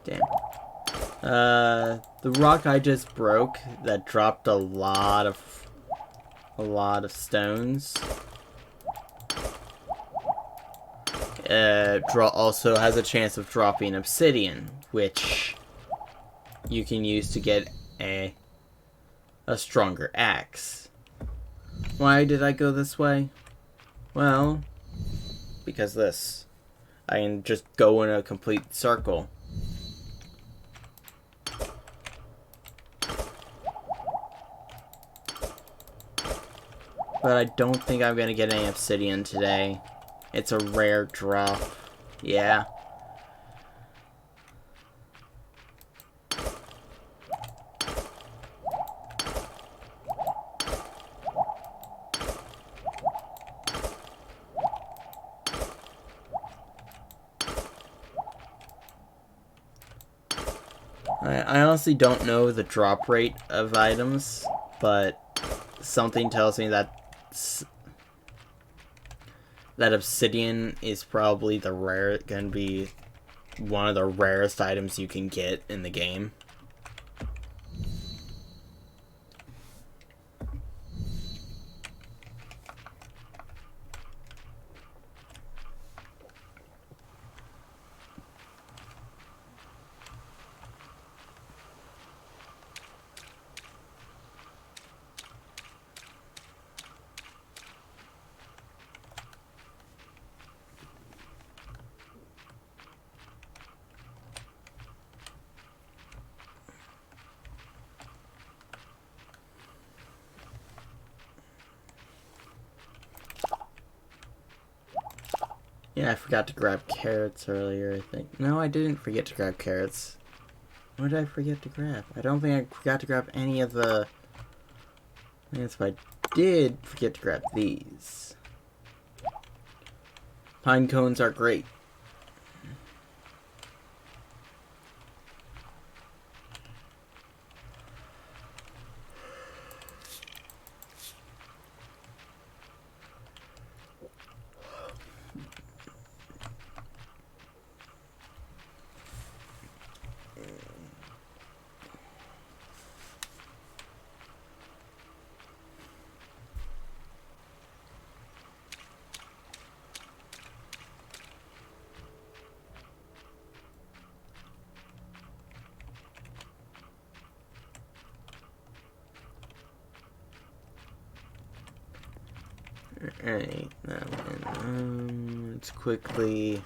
[SPEAKER 1] Damn. The rock I just broke that dropped a lot of stones. Also has a chance of dropping obsidian, which you can use to get a stronger axe. Why did I go this way? Well, because this. I can just go in a complete circle. But I don't think I'm gonna get any obsidian today. It's a rare drop. Yeah. I honestly don't know the drop rate of items, but something tells me that obsidian is probably gonna be one of the rarest items you can get in the game. Yeah, I forgot to grab carrots earlier, I think. No, I didn't forget to grab carrots. What did I forget to grab? I don't think I forgot to grab any of the... Yes, but I did forget to grab these. Pine cones are great. Alright, that one. Let's quickly...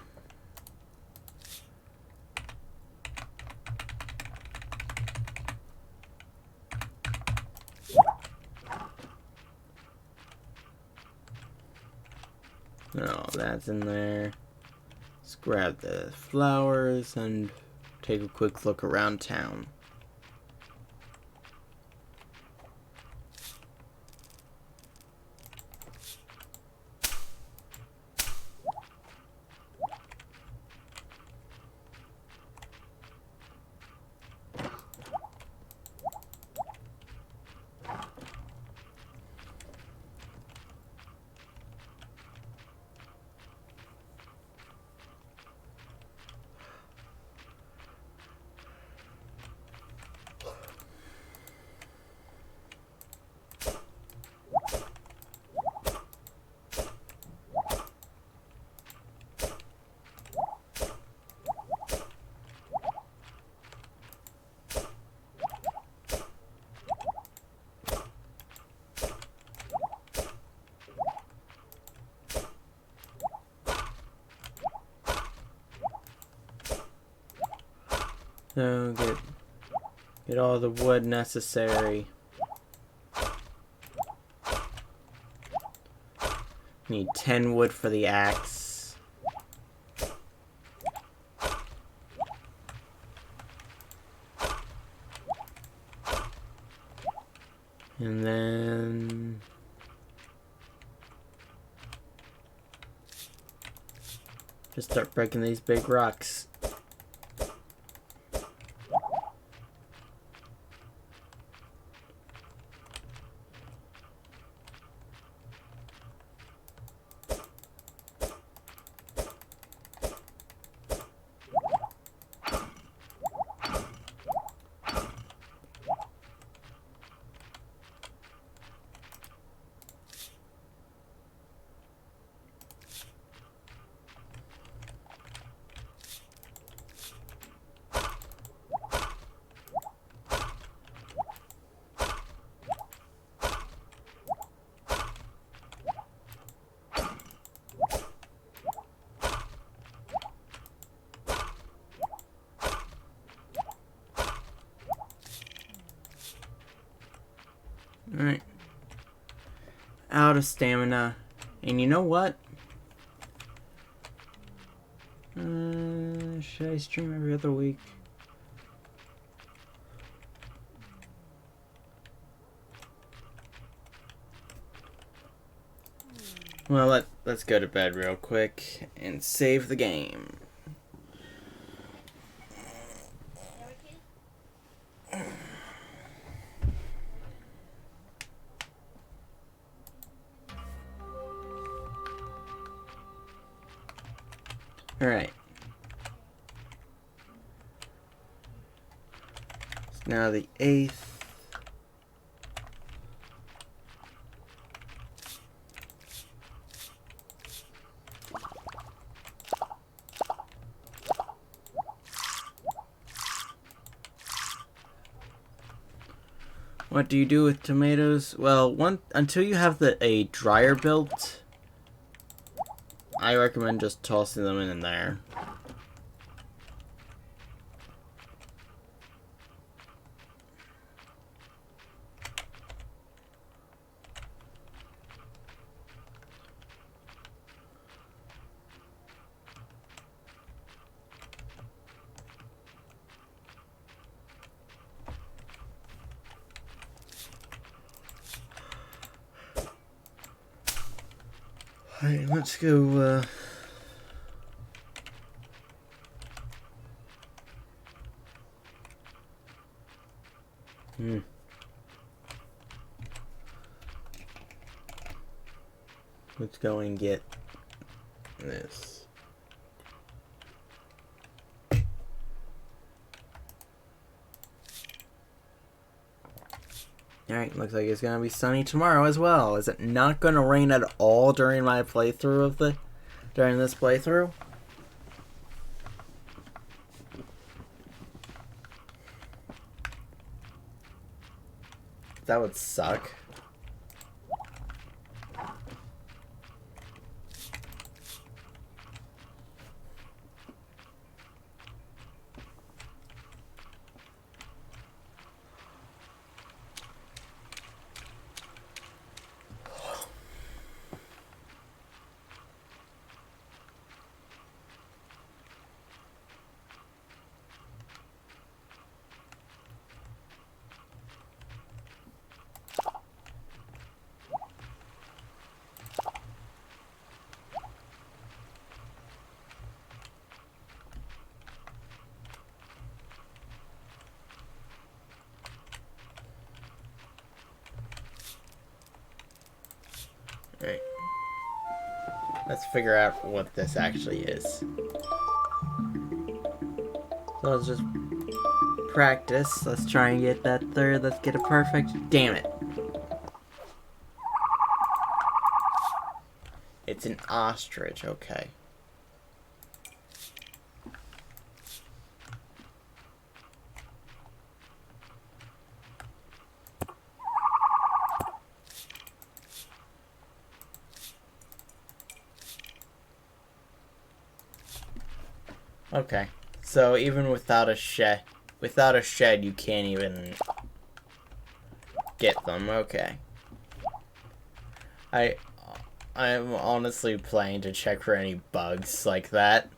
[SPEAKER 1] Oh, that's in there. Let's grab the flowers and take a quick look around town. So get all the wood necessary. Need 10 wood for the axe. And then just start breaking these big rocks. Alright. out of stamina. And you know what? Should I stream every other week? Well, let's go to bed real quick and save the game. Alright. It's now the 8th. What do you do with tomatoes? Well, until you have a dryer built, I recommend just tossing them in there. Alright, let's go, Let's go and get this. Alright, looks like it's gonna be sunny tomorrow as well. Is it not gonna rain at all during my playthrough during this playthrough? That would suck. Right. Let's figure out what this actually is. So let's just practice. Let's try and get that third. Let's get it perfect. Damn it. It's an ostrich, okay. Okay, so even without a shed, you can't even get them. Okay. I'm honestly playing to check for any bugs like that.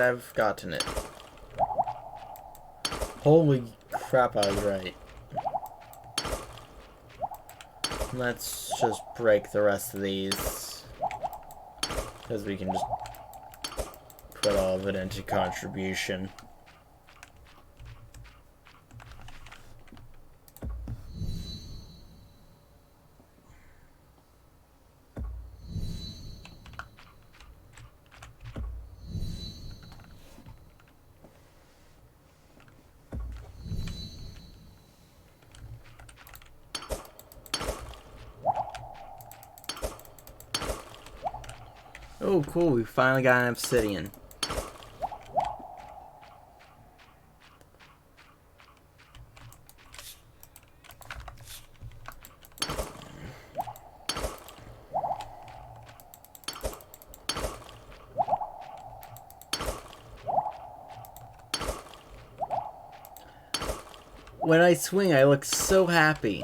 [SPEAKER 1] I've gotten it. Holy crap, I was right. Let's just break the rest of these. Because we can just put all of it into contribution. Oh, cool, we finally got an obsidian. When I swing, I look so happy.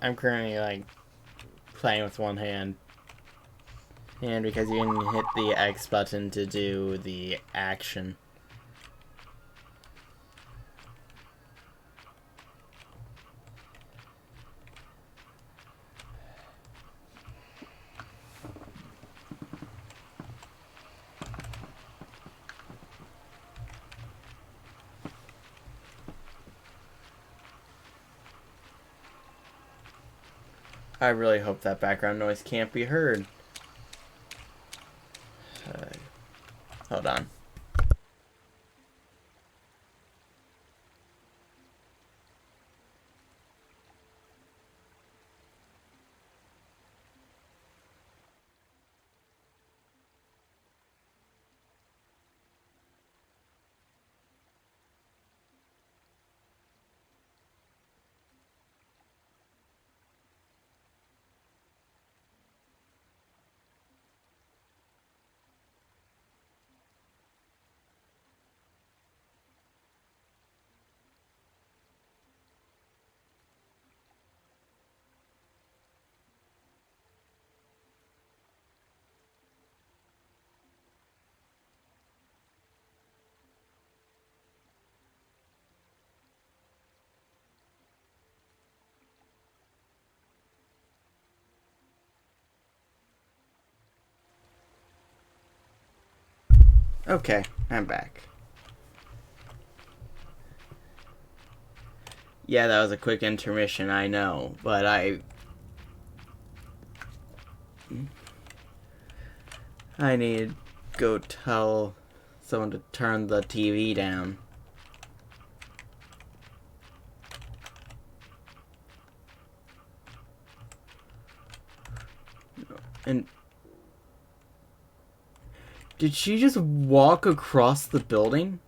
[SPEAKER 1] I'm currently like playing with one hand, and because you can hit the X button to do the action. I really hope that background noise can't be heard. Hold on. Okay, I'm back. Yeah, that was a quick intermission, I know, but I need to go tell someone to turn the TV down. And did she just walk across the building?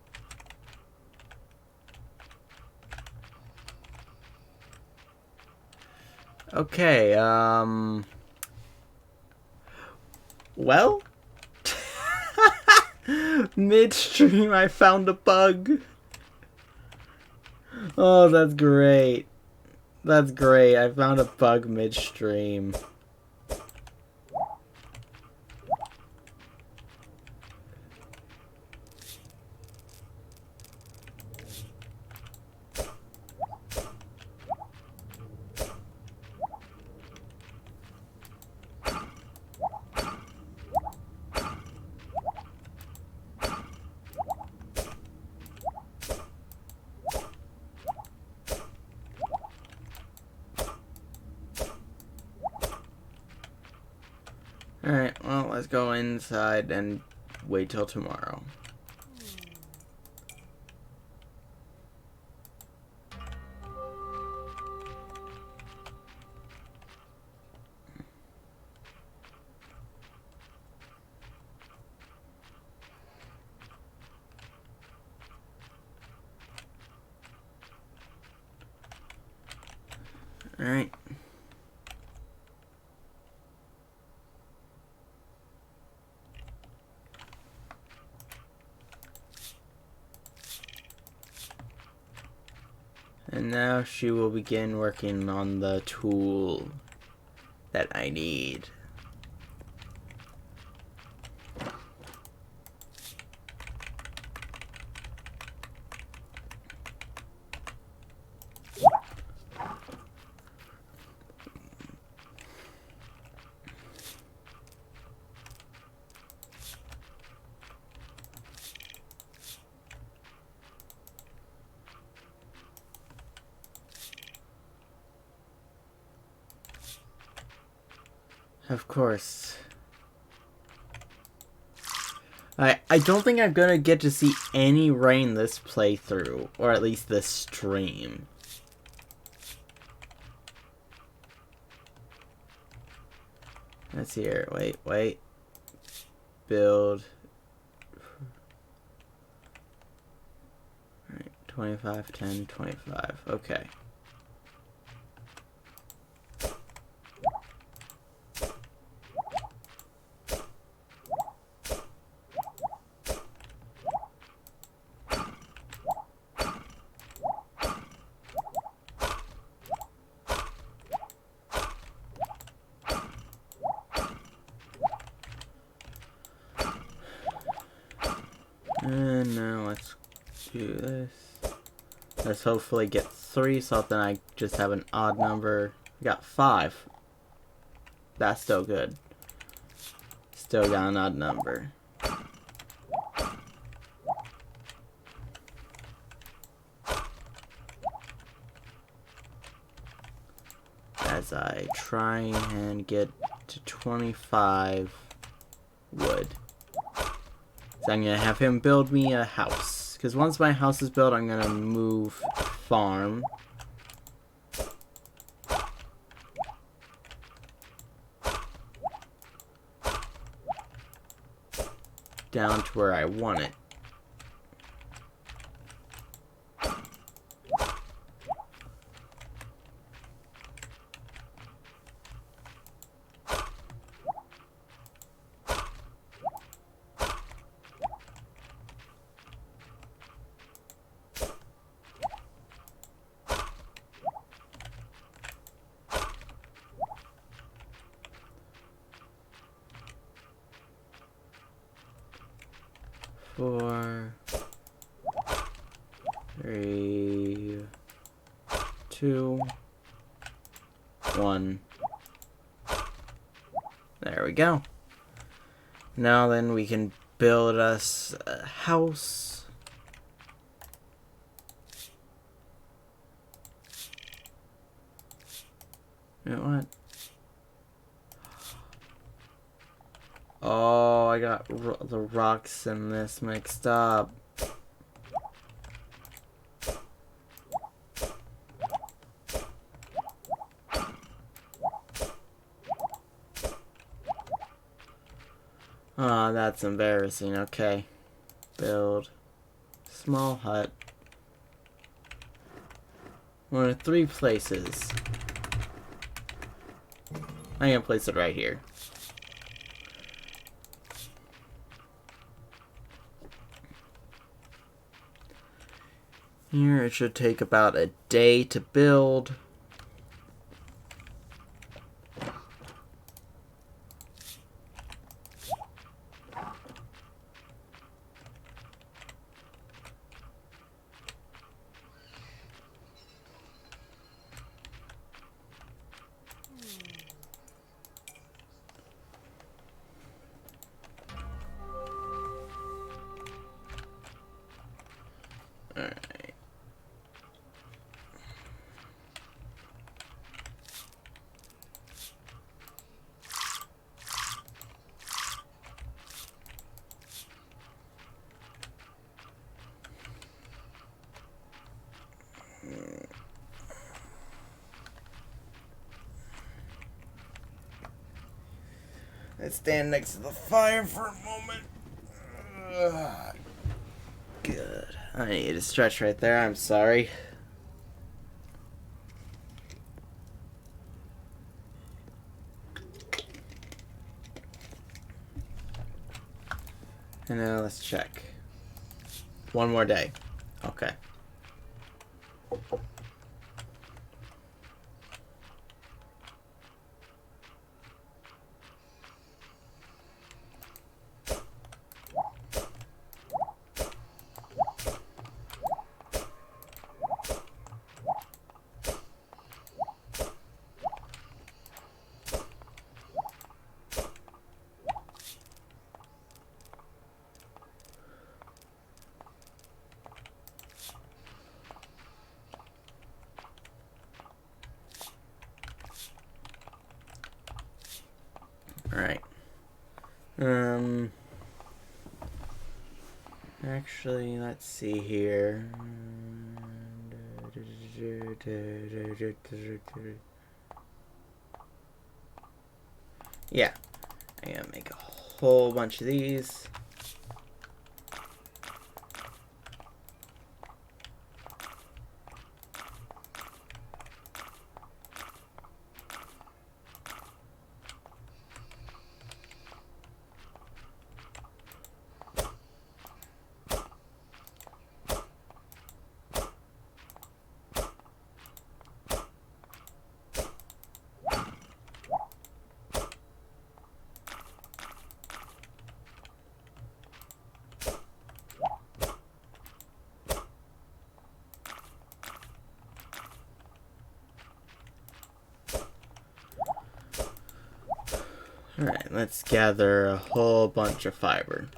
[SPEAKER 1] Okay, well, midstream I found a bug. Oh, that's great. That's great. I found a bug midstream. Let's go inside and wait till tomorrow. Alright. And now she will begin working on the tool that I need. Of course. I don't think I'm gonna get to see any rain this playthrough, or at least this stream. Let's see here. Wait. Build. Alright, 25, 10, 25. Okay. And now let's do this. Let's hopefully get 3, so then I just have an odd number. We got 5. That's still good. Still got an odd number. As I try and get to 25 wood. So I'm gonna have him build me a house. Because once my house is built, I'm gonna move farm. Down to where I want it. Four, 3, 2, 1. There we go. Now then we can build us a house. You know what? Oh, I got the rocks in this mixed up. Ah, that's embarrassing. Okay. Build. Small hut. One of 3 places. I'm gonna place it right here. Here, it should take about a day to build. Alright. Let's stand next to the fire for a moment. Good. I need to stretch right there. I'm sorry. And now let's check. One more day. Okay. Alright. Actually, let's see here. Yeah. I'm gonna make a whole bunch of these. Alright, let's gather a whole bunch of fiber.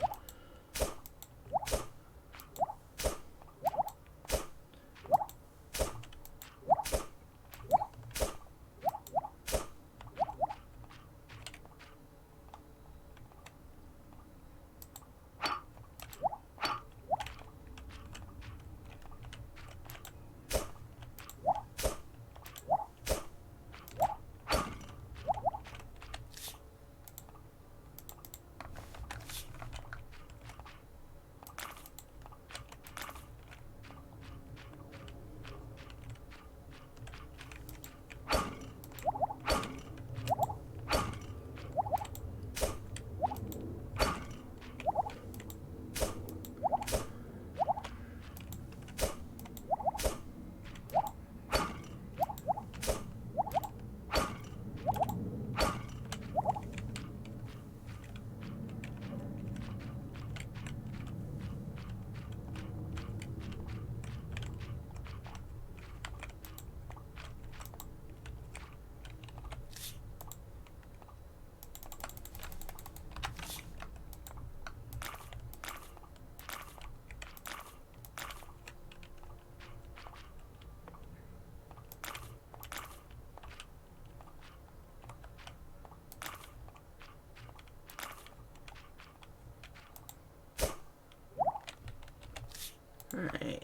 [SPEAKER 1] Alright.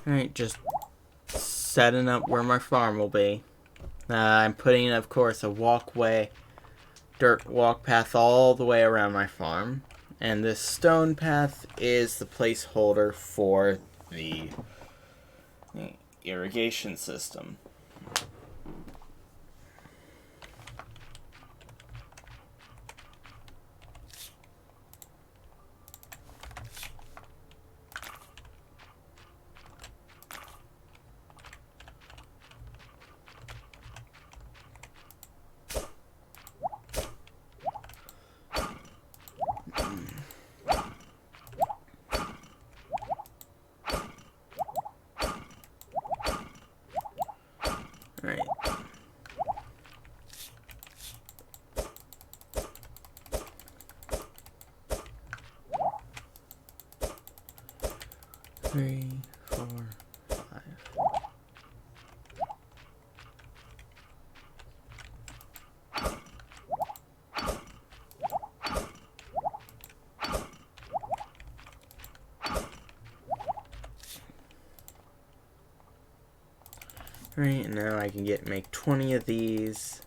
[SPEAKER 1] Alright, just setting up where my farm will be. I'm putting, of course, a walkway, dirt walk path all the way around my farm. And this stone path is the placeholder for the irrigation system. Right. Three, 4, 5. Right, and now I can make 20 of these.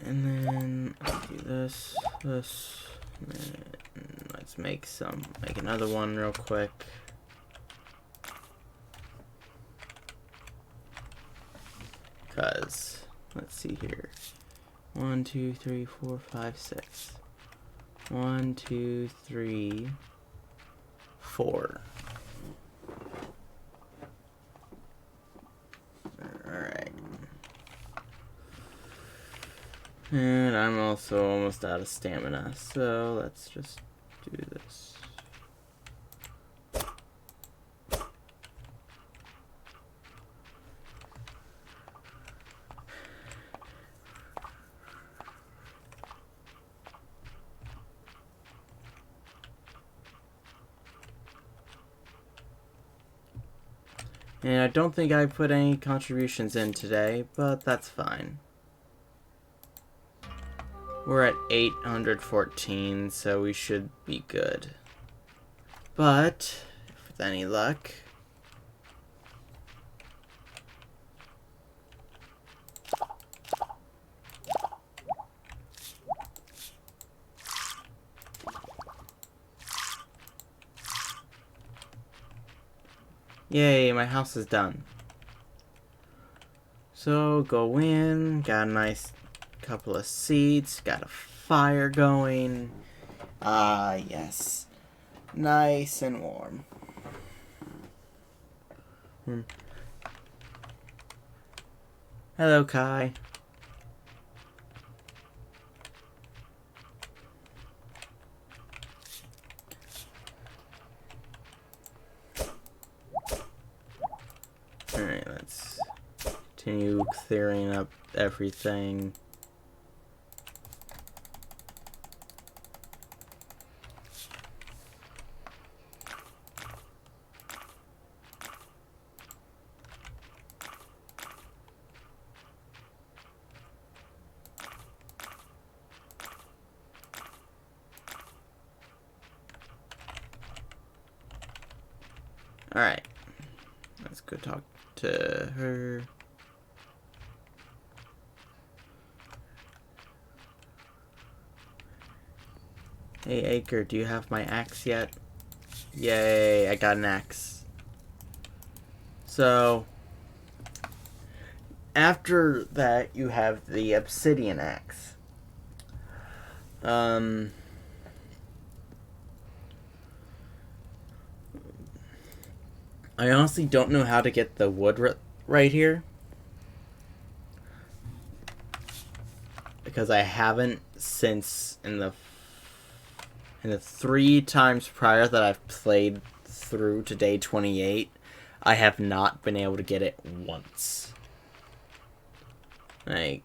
[SPEAKER 1] And then I'll do this, and then let's make another one real quick. Cause, let's see here. 1, 2, 3, 4, 5, 6. 1, 2, 3, 4. Alright. And I'm also almost out of stamina, so let's just do this. And I don't think I put any contributions in today, but that's fine. We're at 814, so we should be good. But, with any luck... Yay, my house is done. So, go in, got a nice couple of seats, got a fire going. Ah, yes. Nice and warm. Hello, Kai. Alright, let's continue clearing up everything. Alright, let's go talk to her. Hey, Acre, do you have my axe yet? Yay, I got an axe. So, after that, you have the obsidian axe. I honestly don't know how to get the wood right here. Because I haven't since in the 3 times prior that I've played through to day 28, I have not been able to get it once. Like,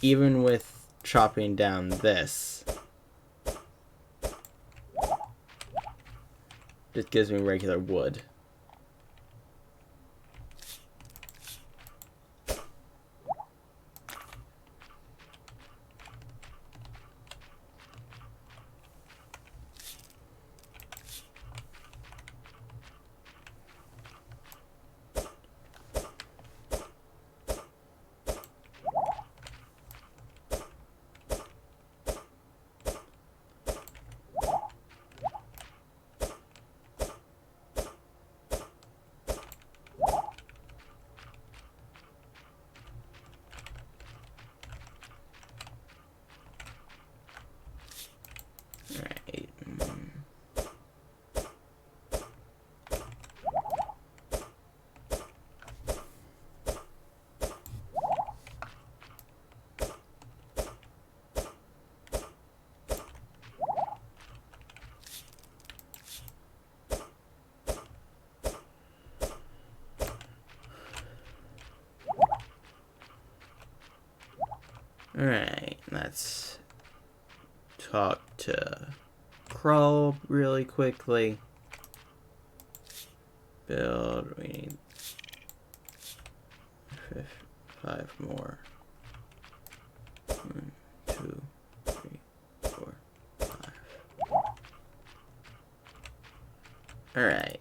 [SPEAKER 1] even with chopping down this, just gives me regular wood. Alright, let's talk to Crawl really quickly. Build, we need 5 more. 1, 2, 3, 4, 5. Alright.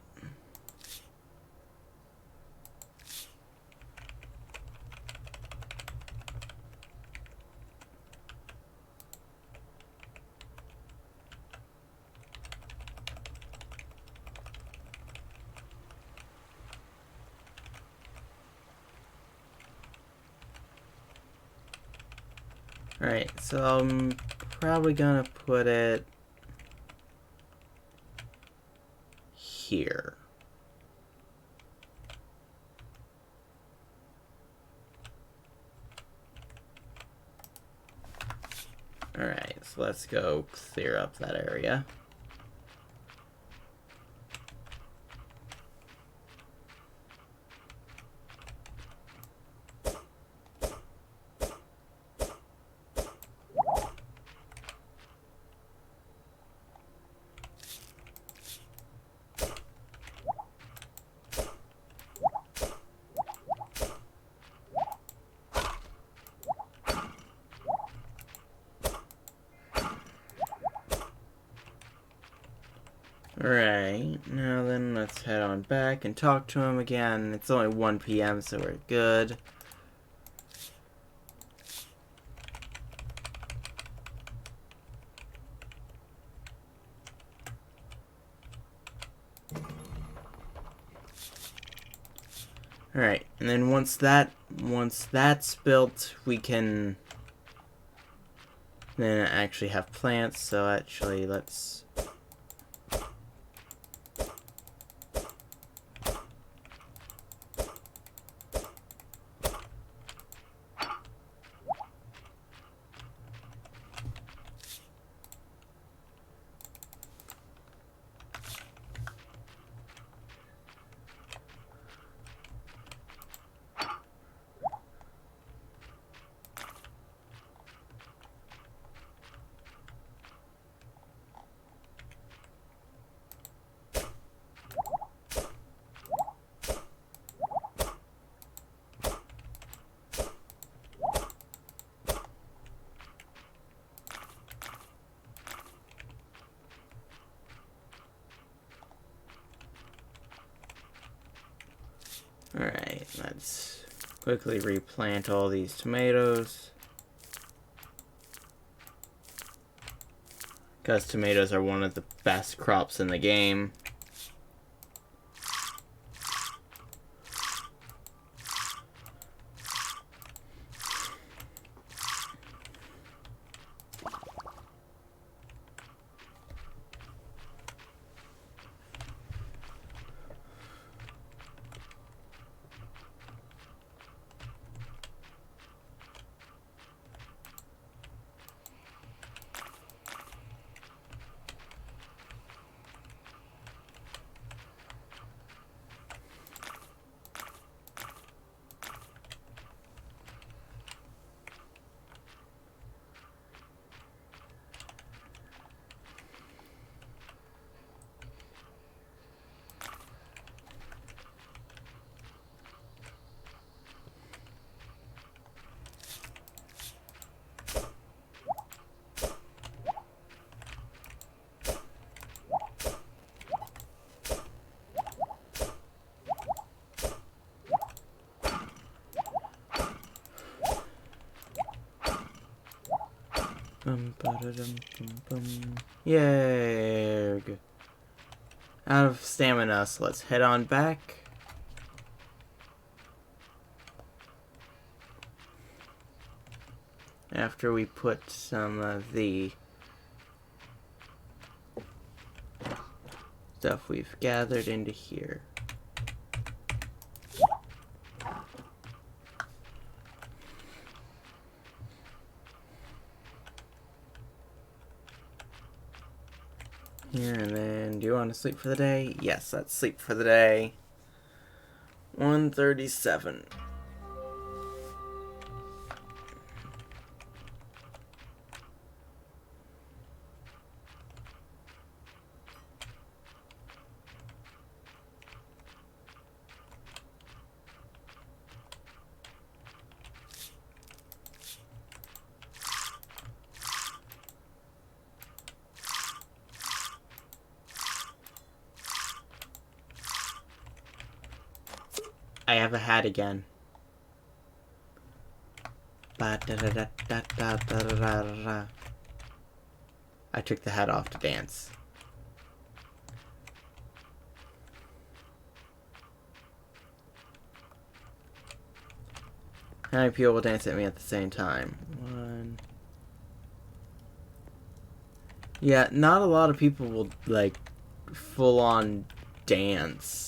[SPEAKER 1] Alright, so I'm probably gonna put it here. Alright, so let's go clear up that area. Alright, now then let's head on back and talk to him again. It's only 1 p.m. so we're good. Alright, and then once that's built, we can then actually have plants, so actually let's Alright, let's quickly replant all these tomatoes. Because tomatoes are one of the best crops in the game. Yay! Out of stamina, so let's head on back. After we put some of the stuff we've gathered into here. Here, and then, do you want to sleep for the day? Yes, let's sleep for the day. 1:37. I have a hat again. Ba-da-da-da-da-da-da-da-da. I took the hat off to dance. How many people will dance at me at the same time? One. Yeah, not a lot of people will, like, full on dance.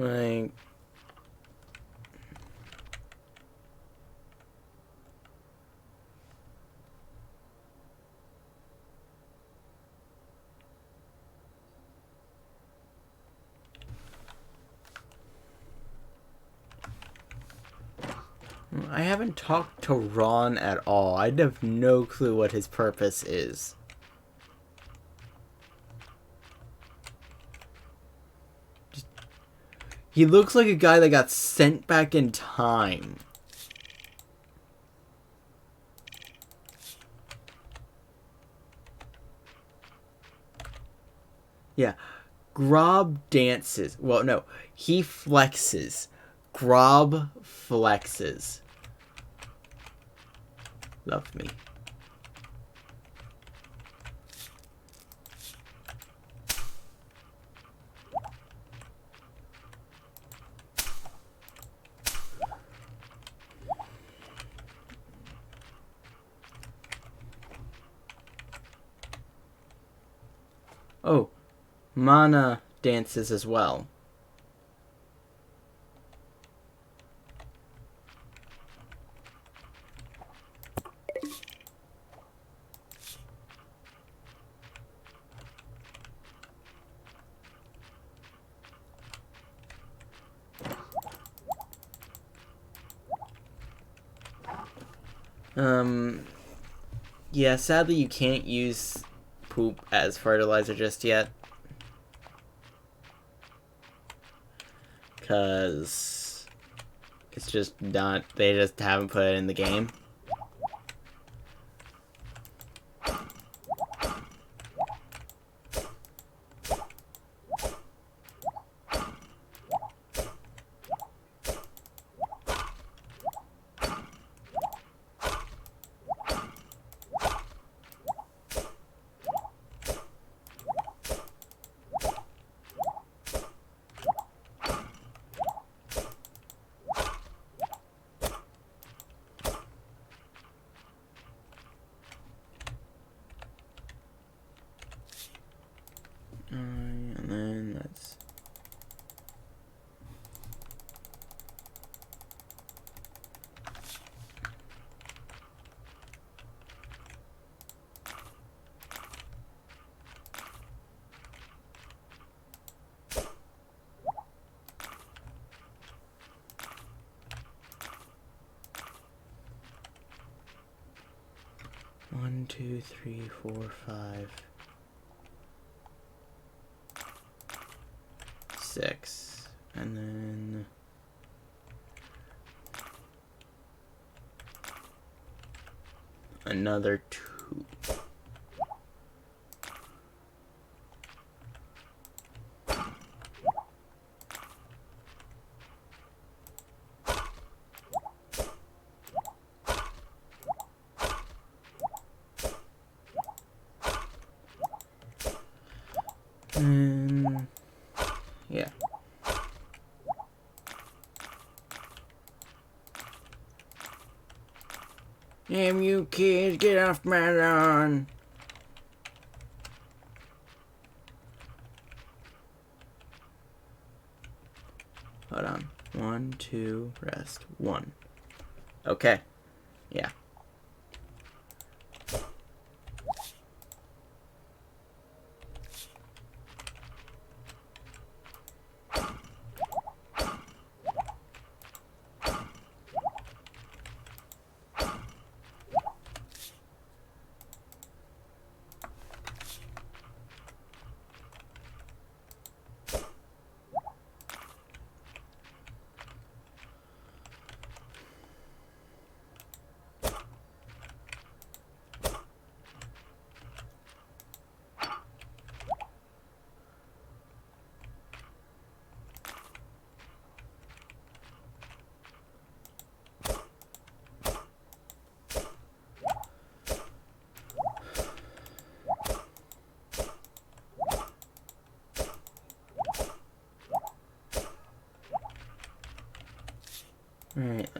[SPEAKER 1] Like, I haven't talked to Ron at all. I'd have no clue what his purpose is. He looks like a guy that got sent back in time. Yeah. Grob dances. Well, no. He flexes. Grob flexes. Love me. Oh, Mana dances as well. Yeah, sadly you can't use poop as fertilizer just yet. Because it's just not, they just haven't put it in the game. And then that's... One, two, three, four, 5, 6, and then another 2. And yeah. Damn you kids, get off my lawn. Hold on. 1, 2, rest. 1. Okay. Yeah.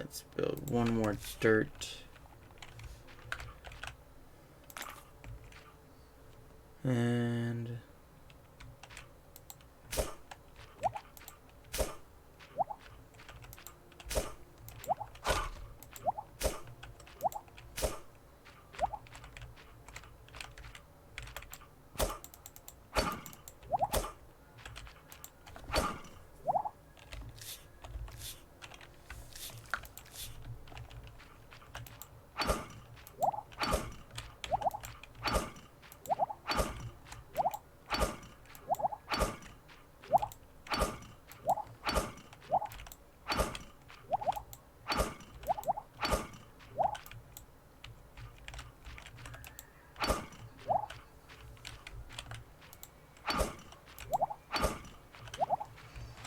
[SPEAKER 1] Let's build one more dirt. And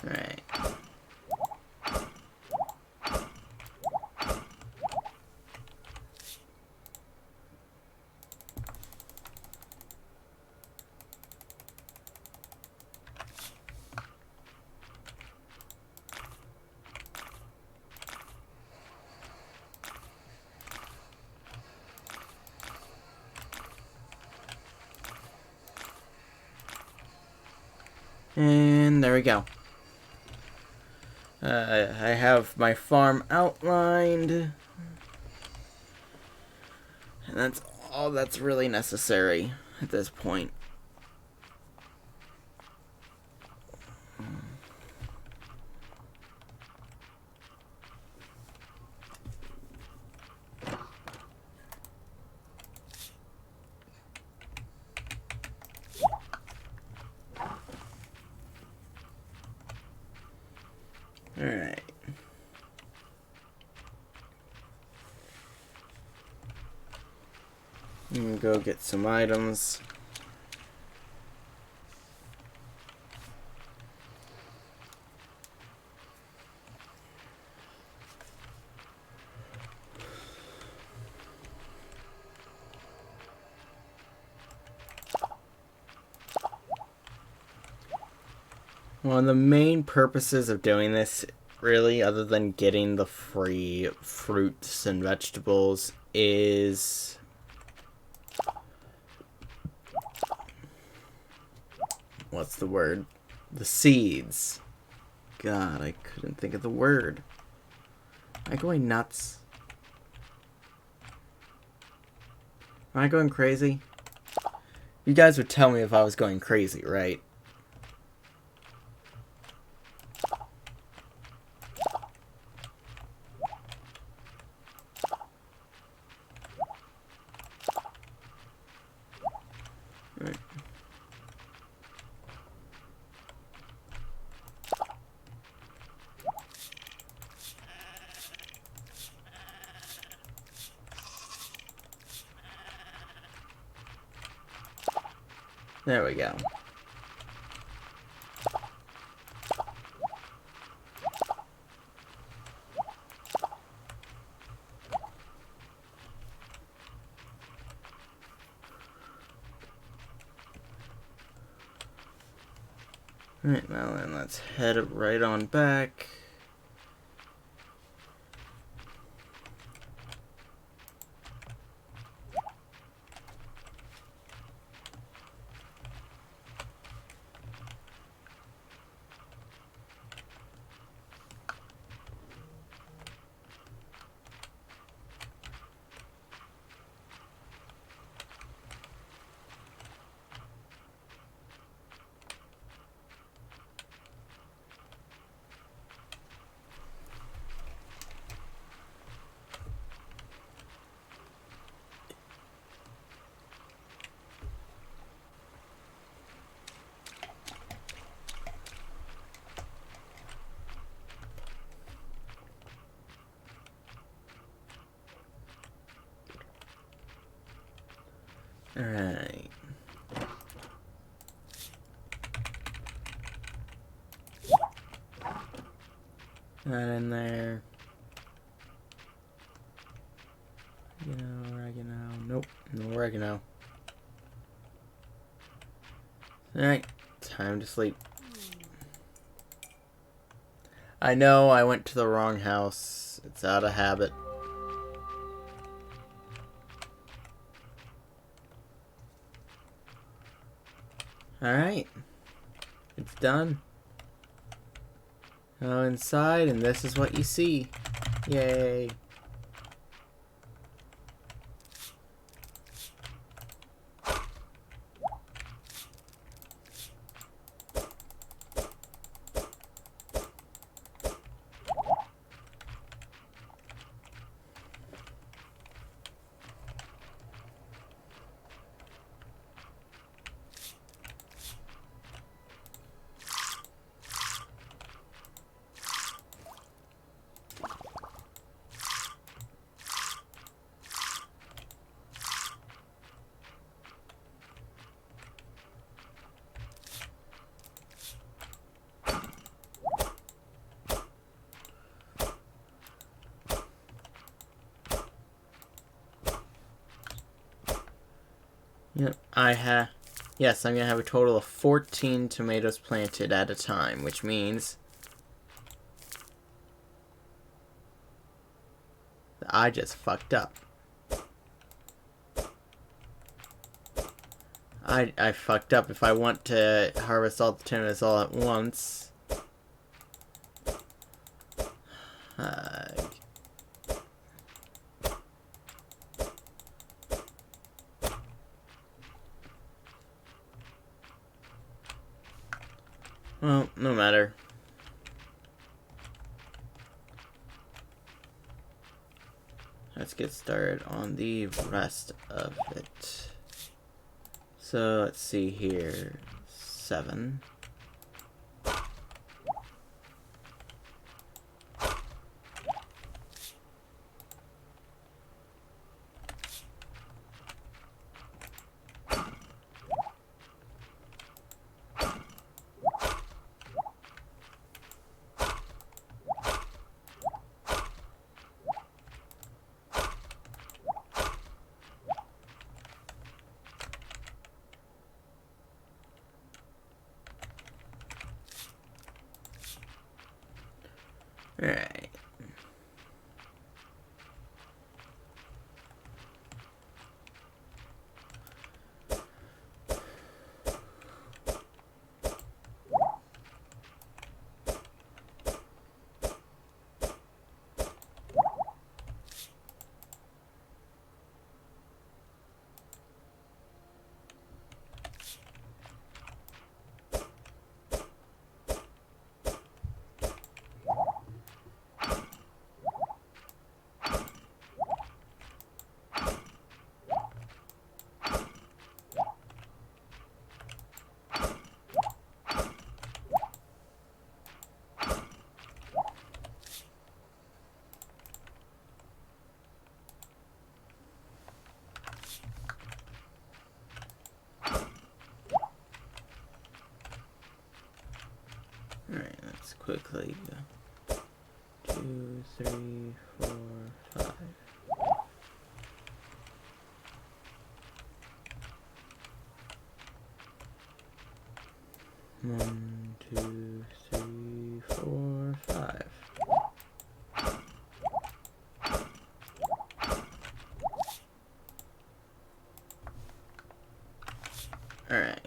[SPEAKER 1] alright. And there we go. I have my farm outlined. And that's all that's really necessary at this point. Alright. I'm gonna go get some items. One of the main purposes of doing this, really, other than getting the free fruits and vegetables, is what's the word? The seeds. God, I couldn't think of the word. Am I going nuts? Am I going crazy? You guys would tell me if I was going crazy, right? Right. There we go. Alright, now then, let's head right on back. Alright. That in there. Oregano. Nope, no oregano. Alright, time to sleep. I know I went to the wrong house It's out of habit. Alright. It's done. Now inside, and this is what you see. Yay. Yep, yes, I'm gonna have a total of 14 tomatoes planted at a time, which means that I just fucked up. I fucked up. If I want to harvest all the tomatoes all at once, well, no matter. Let's get started on the rest of it. So let's see here. 7. Alright. Alright, let's quickly go. 2, 3, 4, 5. One, 2, 3, 4, 5. Alright.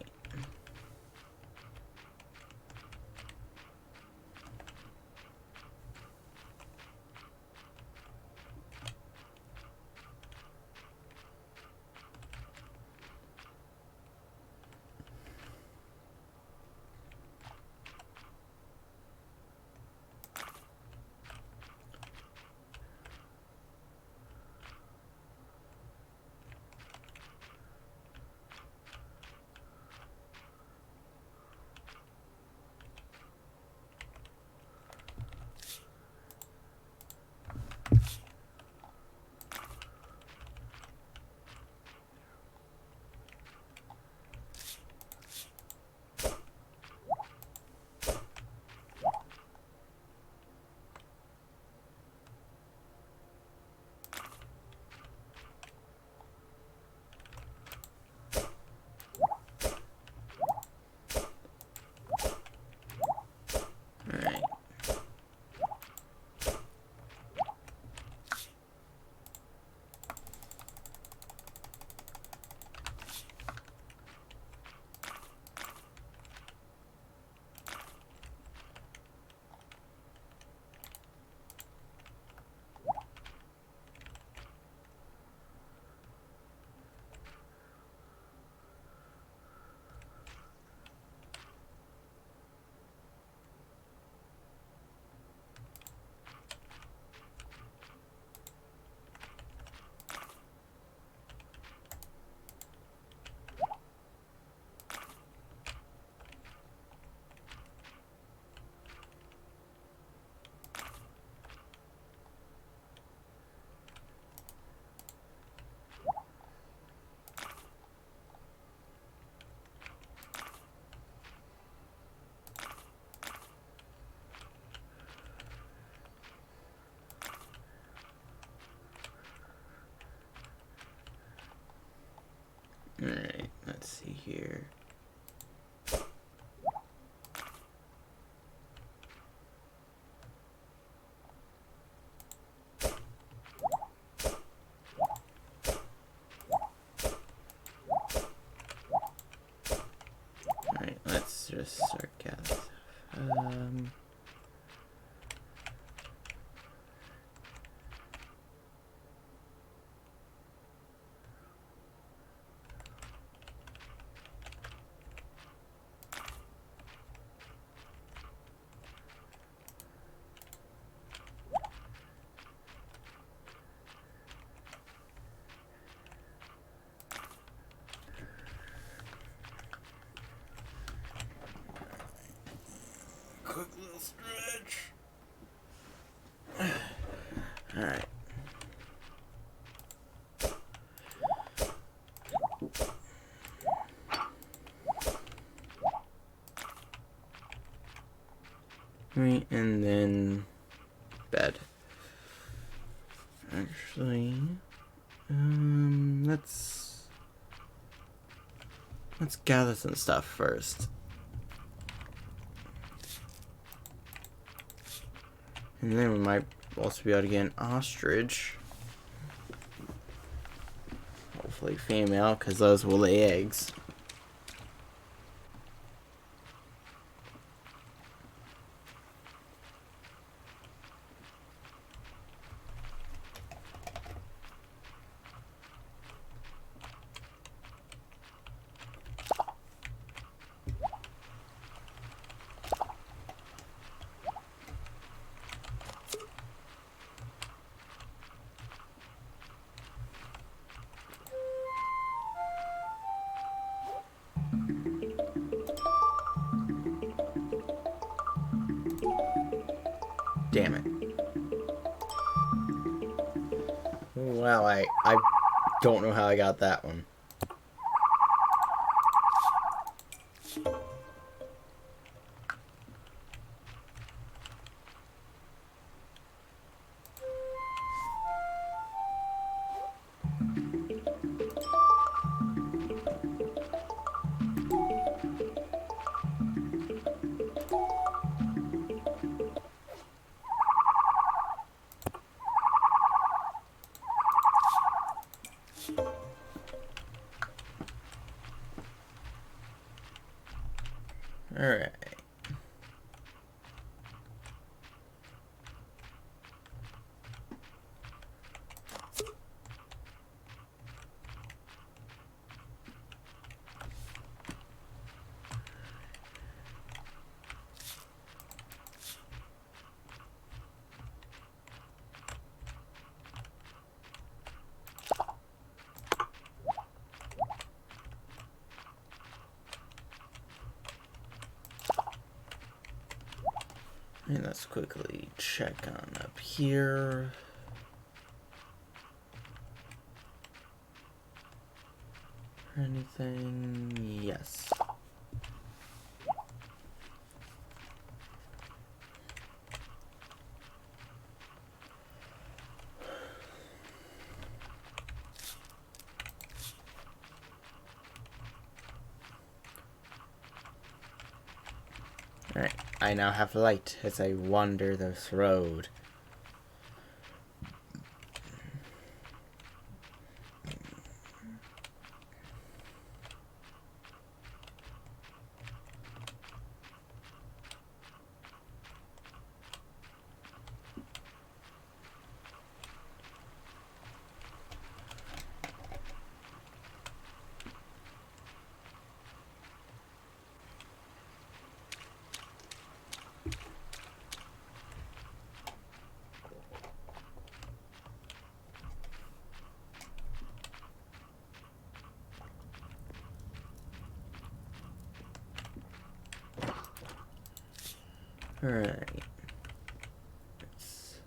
[SPEAKER 1] Alright, let's see here. Alright, let's just start gathering stuff. Quick little stretch. Alright. Right, and then bed. Actually, let's gather some stuff first. And then we might also be able to get an ostrich. Hopefully female, because those will lay eggs. Damn it. Wow, I don't know how I got that one. Alright. And let's quickly check on up here. Anything? Yes. Alright, I now have light as I wander this road. Alright. Let's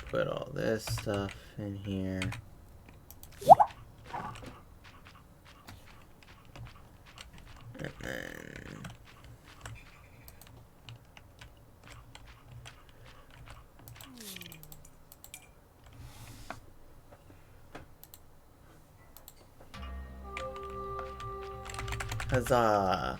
[SPEAKER 1] put all this stuff in here. And then Huzzah.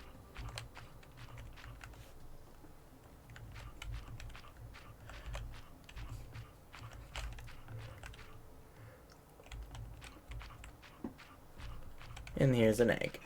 [SPEAKER 1] And here's an egg.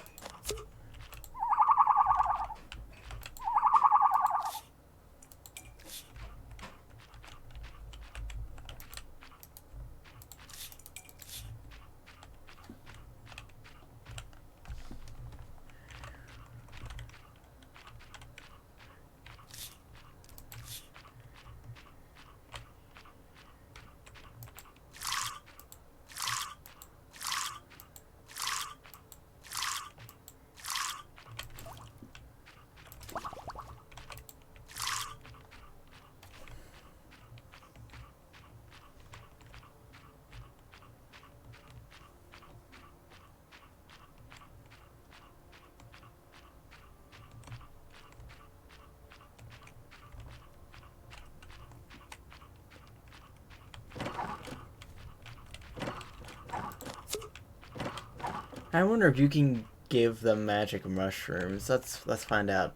[SPEAKER 1] I wonder if you can give them magic mushrooms. Let's find out.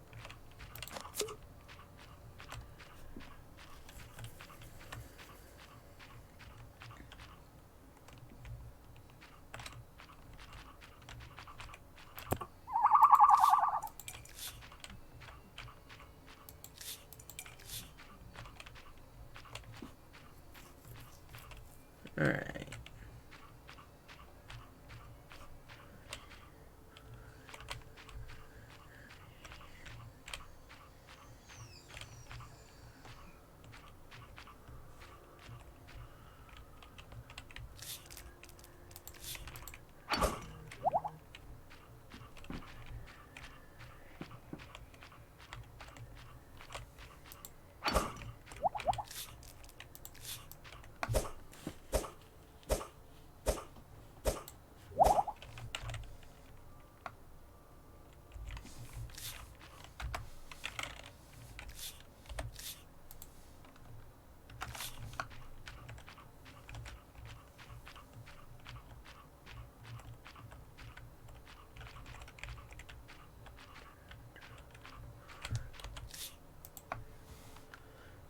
[SPEAKER 1] Alright.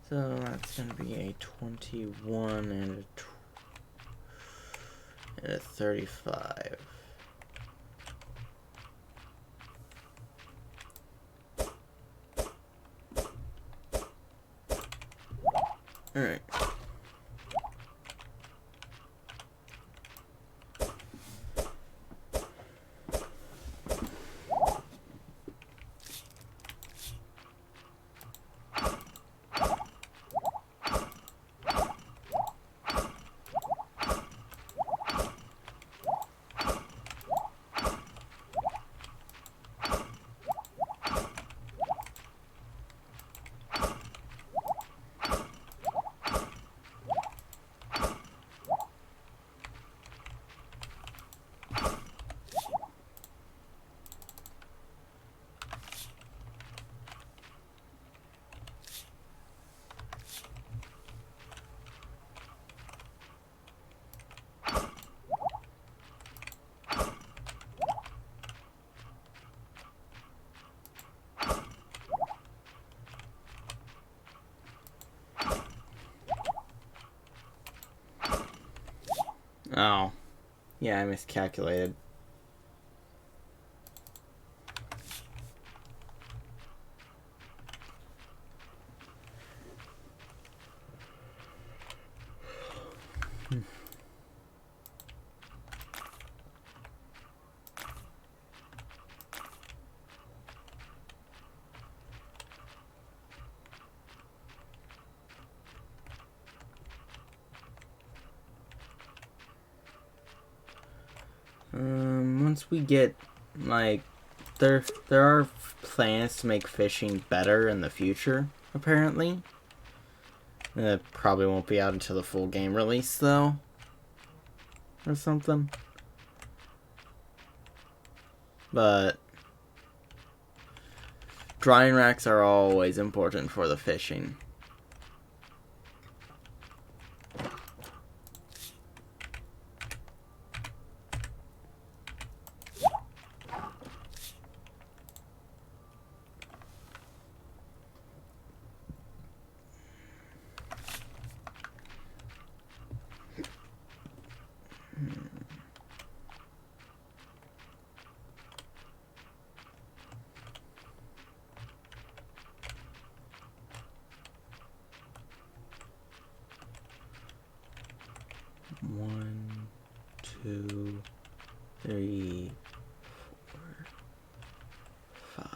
[SPEAKER 1] So that's going to be a 21 and a 35. Alright. Oh. Yeah, I miscalculated. Once we get, like, there are plans to make fishing better in the future, apparently. It probably won't be out until the full game release, though. Or something. But drying racks are always important for the fishing. 2, 3, 4, 5.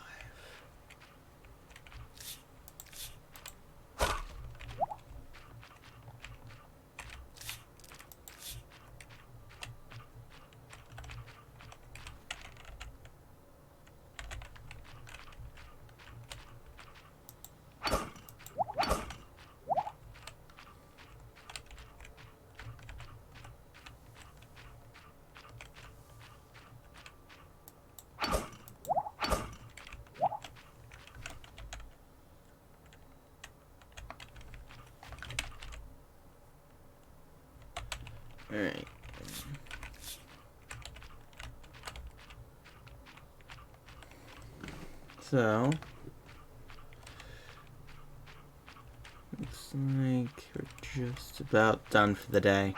[SPEAKER 1] Alright. So, looks like we're just about done for the day.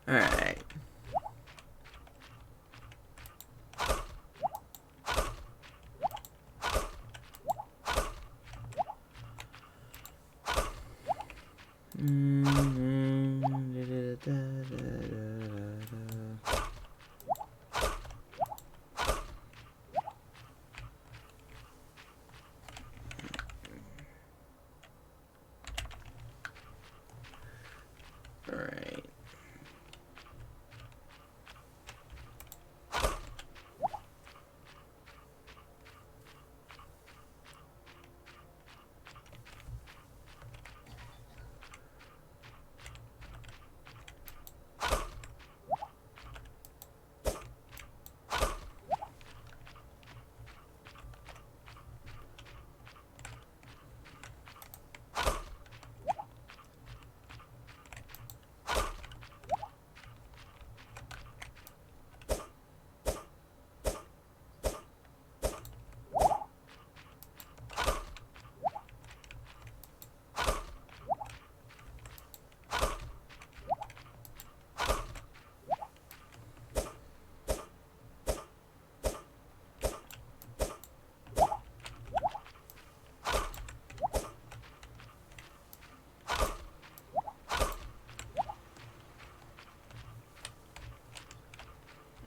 [SPEAKER 1] Alright.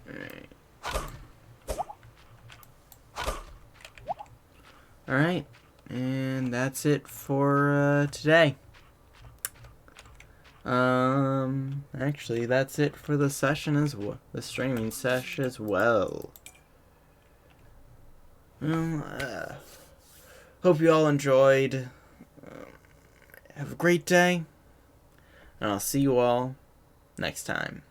[SPEAKER 1] Alright. Alright, and that's it for today. Actually, that's it for the session as well, the streaming session as well. Well, hope you all enjoyed. Have a great day, and I'll see you all next time.